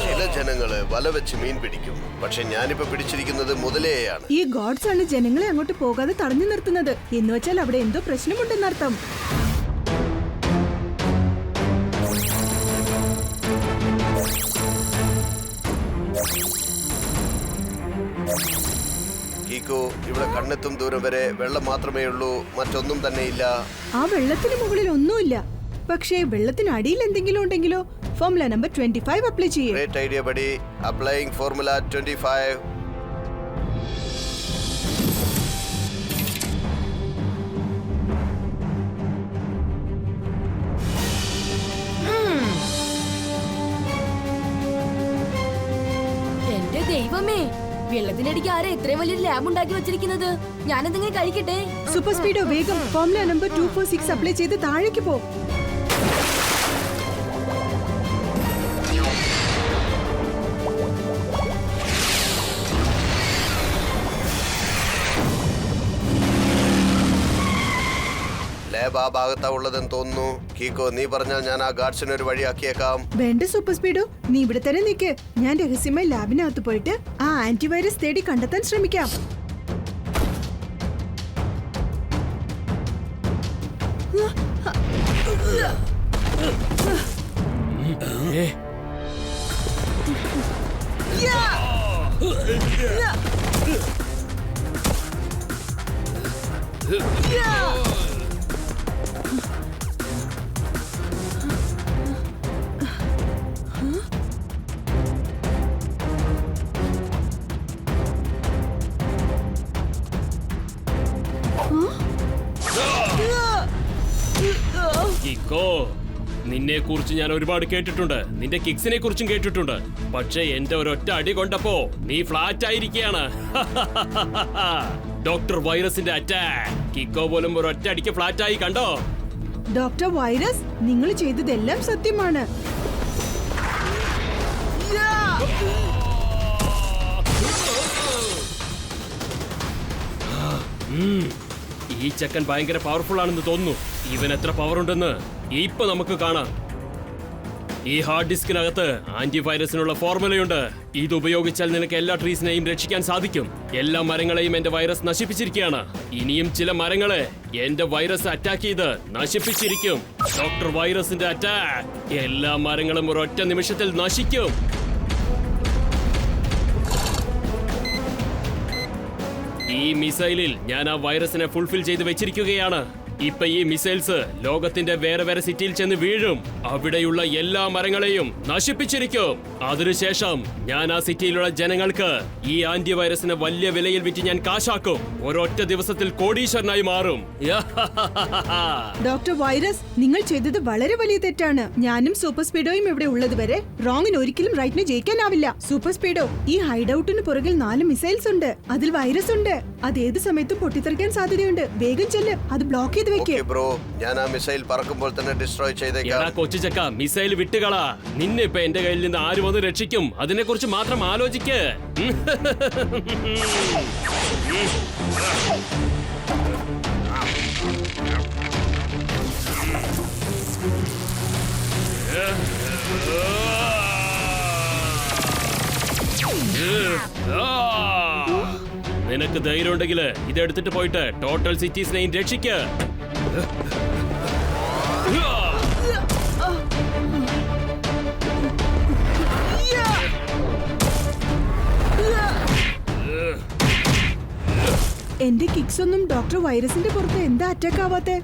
ചില ജനങ്ങള് വല വെച്ച് മീൻ പിടിക്കും. പക്ഷെ ഞാനിപ്പോ പിടിച്ചിരിക്കുന്നത് മുതലയെയാണ്. ഈ ഗോഡ്സ് ആണ് ജനങ്ങളെ അങ്ങോട്ട് പോകാതെ തടഞ്ഞു നിർത്തുന്നത്. എന്ന് വെച്ചാൽ അവിടെ എന്തോ പ്രശ്നമുണ്ടെന്നർത്ഥം. കീക്കോ, ഇവിടെ കണ്ണെത്തും ദൂരം വരെ വെള്ളം മാത്രമേ ഉള്ളൂ, മറ്റൊന്നും തന്നെ ഇല്ല. ആ വെള്ളത്തിന് മുകളിൽ ഒന്നുമില്ല. പക്ഷേ വെള്ളത്തിനടിയിൽ എന്തെങ്കിലും ഉണ്ടെങ്കിലോ? ഫോർമുല നമ്പർ 25 അപ്ലൈ ചെയ്യേ. Great idea buddy. Applying formula 25. എന്റെ ദൈവമേ, വെള്ളത്തിനടിക്ക് ആരാ ഇത്രയും വലിയൊരു ലാബ് ഉണ്ടാക്കി വെച്ചിരിക്കുന്നത്? ഞാനതെങ്ങനെ കഴിക്കട്ടെ? സൂപ്പർ സ്പീഡോ, വേഗം ഫോർമുല നമ്പർ 246 അപ്ലൈ ചെയ്ത് താഴേക്ക് പോ. ലാബ് ആ ഭാഗത്താ ഉള്ളതെന്ന് തോന്നുന്നു. കീക്കോ, നീ പറഞ്ഞാൽ ഞാൻ ആ ഗാർഡ്സിന് ഒരു വഴിയാക്കിയേക്കാം. വേണ്ട സൂപ്പർ സ്പീഡോ, നീ ഇവിടെ തന്നെ നിൽക്ക്. ഞാൻ രഹസ്യമായി ലാബിനകത്ത് പോയിട്ട് ആ ആന്റിവൈറസ് തേടി കണ്ടെത്താൻ ശ്രമിക്കാം. കിക്കോ, നിന്നെ കുറിച്ച് ഞാൻ ഒരുപാട് കേട്ടിട്ടുണ്ട്, നിന്റെ കിക്സിനെ കുറിച്ചും കേട്ടിട്ടുണ്ട്. പക്ഷേ എന്റെ ഒരൊറ്റ അടി കൊണ്ടപ്പോ നീ ഫ്ലാറ്റ് ആയിരിക്കുകയാണ്. ഡോക്ടർ വൈറസിന്റെ അറ്റാക്ക്. കിക്കോ പോലും ഒരൊറ്റ അടിക്ക് ഫ്ലാറ്റ് ആയി, കണ്ടോ? ഡോക്ടർ വൈറസ്, നിങ്ങൾ ചെയ്തതെല്ലാം സത്യമാണ്. ഈ ചെക്കൻ ഭയങ്കര പവർഫുൾ ആണെന്ന് തോന്നുന്നു. ഇവൻ എത്ര പവർ ഉണ്ടെന്ന് ഇപ്പൊ നമുക്ക് കാണാം. ഈ ഹാർഡ് ഡിസ്കിനകത്ത് ആന്റിവൈറസിനുള്ള ഫോർമുലയുണ്ട്. ഇത് ഉപയോഗിച്ചാൽ നിനക്ക് എല്ലാ ട്രീസിനെയും രക്ഷിക്കാൻ സാധിക്കും. എല്ലാ മരങ്ങളെയും എന്റെ വൈറസ് നശിപ്പിച്ചിരിക്കുകയാണ്. ഇനിയും ചില മരങ്ങളെ എന്റെ വൈറസ് അറ്റാക്ക് ചെയ്ത് നശിപ്പിച്ചിരിക്കും. ഡോക്ടർ വൈറസിന്റെ അറ്റാക്ക്. എല്ലാ മരങ്ങളും ഒരൊറ്റ നിമിഷത്തിൽ നശിക്കും. ഈ മിസൈലിൽ ഞാൻ ആ വൈറസിനെ ഫുൾഫിൽ ചെയ്ത് വെച്ചിരിക്കുകയാണ്. ഇപ്പൊ ഈ മിസൈൽസ് ലോകത്തിന്റെ വേറെ വേറെ സിറ്റിയിൽ ചെന്ന് വീഴും. അവിടെയുള്ള എല്ലാ മരങ്ങളെയും നശിപ്പിച്ചിരിക്കും. അതിനുശേഷം ഞാൻ ആ സിറ്റിയിലുള്ള ജനങ്ങൾക്ക് ഈ ആന്റിവൈറസിനെ വലിയ വിലയിൽ വിറ്റ് ഞാൻ കാശാക്കും. ഒരൊറ്റ ദിവസത്തിൽ കോടീശ്വരനായി മാറും. ഡോക്ടർ വൈറസ്, നിങ്ങൾ ചെയ്തത് വളരെ വലിയ തെറ്റാണ്. ഞാനും സൂപ്പർ സ്പീഡോയും ഇവിടെ ഉള്ളത് വരെ റോങ്ങിന് ഒരിക്കലും റൈറ്റിനെ ജയിക്കാനാവില്ല. സൂപ്പർ സ്പീഡോ, ഈ ഹൈഡ് ഔട്ടിന് പുറകിൽ 4 മിസൈൽസ് ഉണ്ട്. അതിൽ വൈറസ് ഉണ്ട്. അത് ഏത് സമയത്തും പൊട്ടിത്തെറിക്കാൻ സാധ്യതയുണ്ട്. വേഗം ചെല്ല്, അത് ബ്ലോക്ക് ചെയ്ത് വെക്ക്. ബ്രോ, ഞാൻ ആ മിസൈൽ പറക്കുമ്പോൾ തന്നെ ഡിസ്ട്രോയ് ചെയ്തേക്കാം. കൊച്ചുചക്ക, മിസൈൽ വിട്ടുകളാ. നിന്നെ ഇപ്പൊ എന്റെ കയ്യിൽ നിന്ന് ആര് വന്ന് രക്ഷിക്കും? അതിനെ കുറിച്ച് മാത്രം ആലോചിക്ക്. നിനക്ക് ധൈര്യം ഉണ്ടെങ്കിൽ ഇതെടുത്തിട്ട് പോയിട്ട് ടോട്ടൽ സിറ്റീസിനെയും രക്ഷിക്ക്. എന്റെ കിക്സ് ഒന്നും ഡോക്ടർ വൈറസിന്റെ പുറത്ത് എന്താ അറ്റാക്ക് ആവാത്തെ?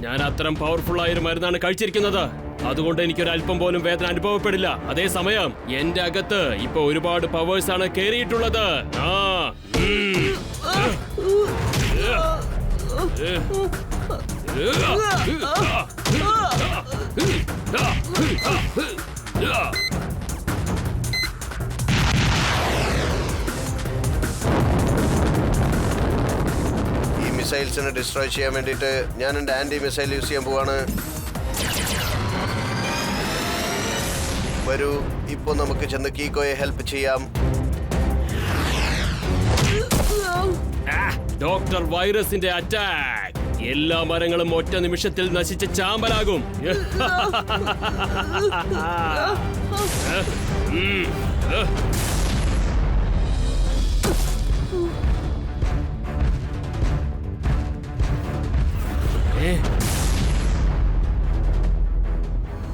ഞാൻ അത്തരം പവർഫുൾ ആയ ഒരു മരുന്നാണ് കഴിച്ചിരിക്കുന്നത്. അതുകൊണ്ട് എനിക്കൊരു അല്പം പോലും വേദന അനുഭവപ്പെടില്ല. അതേസമയം എന്റെ അകത്ത് ഇപ്പൊ ഒരുപാട് പവേഴ്സ് ആണ് കേറിയിട്ടുള്ളത്. ഈ മിസൈൽസിനെ ഡിസ്ട്രോയ് ചെയ്യാൻ വേണ്ടിയിട്ട് ഞാൻ എന്റെ ആന്റി മിസൈൽ യൂസ് ചെയ്യാൻ പോവാണ്. വരൂ, ഇപ്പൊ നമുക്ക് ചെന്ന് കീക്കോയെ ഹെൽപ്പ് ചെയ്യാം. ഡോക്ടർ വൈറസിന്റെ അറ്റാക്ക്. എല്ലാ മരങ്ങളും ഒറ്റ നിമിഷത്തിൽ നശിച്ച് ചാമ്പലാകും.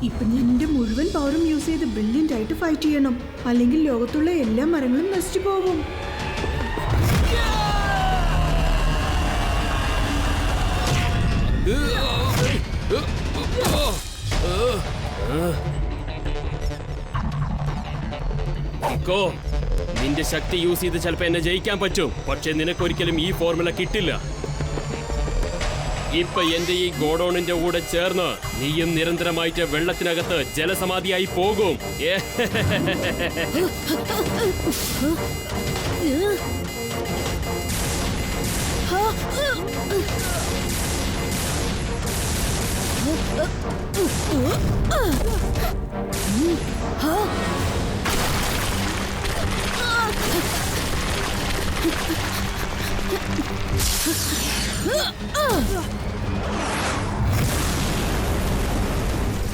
ഇപ്പൊ ഞാൻ എന്റെ മുഴുവൻ പവറും യൂസ് ചെയ്ത് ബ്രില്യന്റ് ആയിട്ട് ഫൈറ്റ് ചെയ്യണം. അല്ലെങ്കിൽ ലോകത്തുള്ള എല്ലാ മരങ്ങളും നശിച്ചു പോകും. കിക്കോ, നിന്റെ ശക്തി യൂസ് ചെയ്ത് ചിലപ്പോ എന്നെ ജയിക്കാൻ പറ്റും, പക്ഷെ നിനക്കൊരിക്കലും ഈ ഫോർമുല കിട്ടില്ല. ഇപ്പൊ എന്റെ ഈ ഗോഡൌണിന്റെ കൂടെ ചേർന്ന് നീയും നിരന്തരമായിട്ട് വെള്ളത്തിനകത്ത് ജലസമാധിയായി പോകും.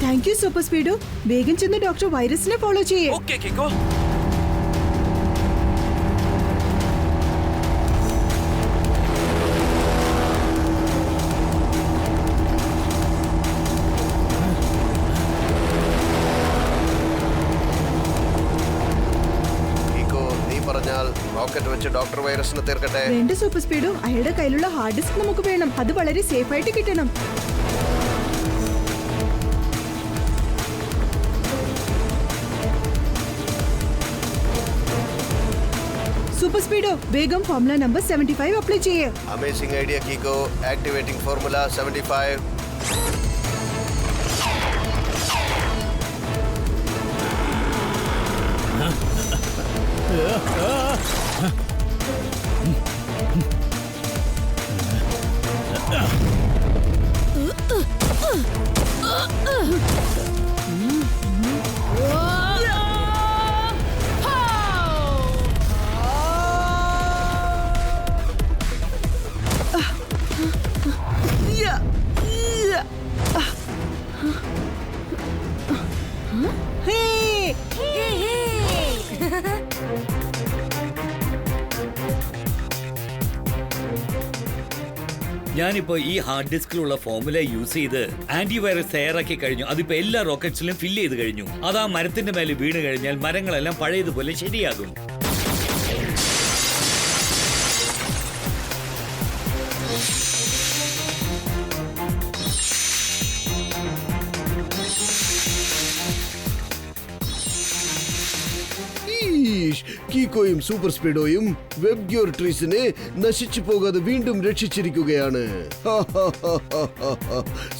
Thank you super speedo. വേഗം ചെന്ന് ഡോക്ടർ വൈറസിനെ ഫോളോ ചെയ്യേ. Okay Kiko. നീ പറഞ്ഞാൽ റോക്കറ്റ് വെച്ച് ഡോക്ടർ വൈറസിനെ തീർക്കട്ടെ. വേണ്ട സൂപ്പർ സ്പീഡോ, അയാളുടെ കയ്യിലുള്ള ഹാർഡ് ഡിസ്ക് നമുക്ക് വേണം. അത് വളരെ സേഫ് ആയിട്ട് കിട്ടണം. സൂപ്പർ സ്പീഡോ, വേഗം ഫോർമുല നമ്പർ 75 അപ്ലൈ ചെയ്യേ. Amazing idea Kiko. Activating formula 75. ഞാനിപ്പോ ഈ ഹാർഡ് ഡിസ്കിലുള്ള ഫോർമുല യൂസ് ചെയ്ത് ആന്റിവൈറസ് തയ്യാറാക്കി കഴിഞ്ഞു. അതിപ്പോ എല്ലാ റോക്കറ്റ്സിലും ഫില്ല് ചെയ്ത് കഴിഞ്ഞു. അത് ആ മരത്തിന്റെ മേലെ വീണ് കഴിഞ്ഞാൽ മരങ്ങളെല്ലാം പഴയതുപോലെ ശരിയാകും. കീക്കോയും സൂപ്പർ സ്പീഡോയും വെബ് ഗ്യൂർ ട്രീസിനെ നശിച്ചു പോകാതെ വീണ്ടും രക്ഷിച്ചിരിക്കുകയാണ്.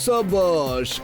സബാഷ്.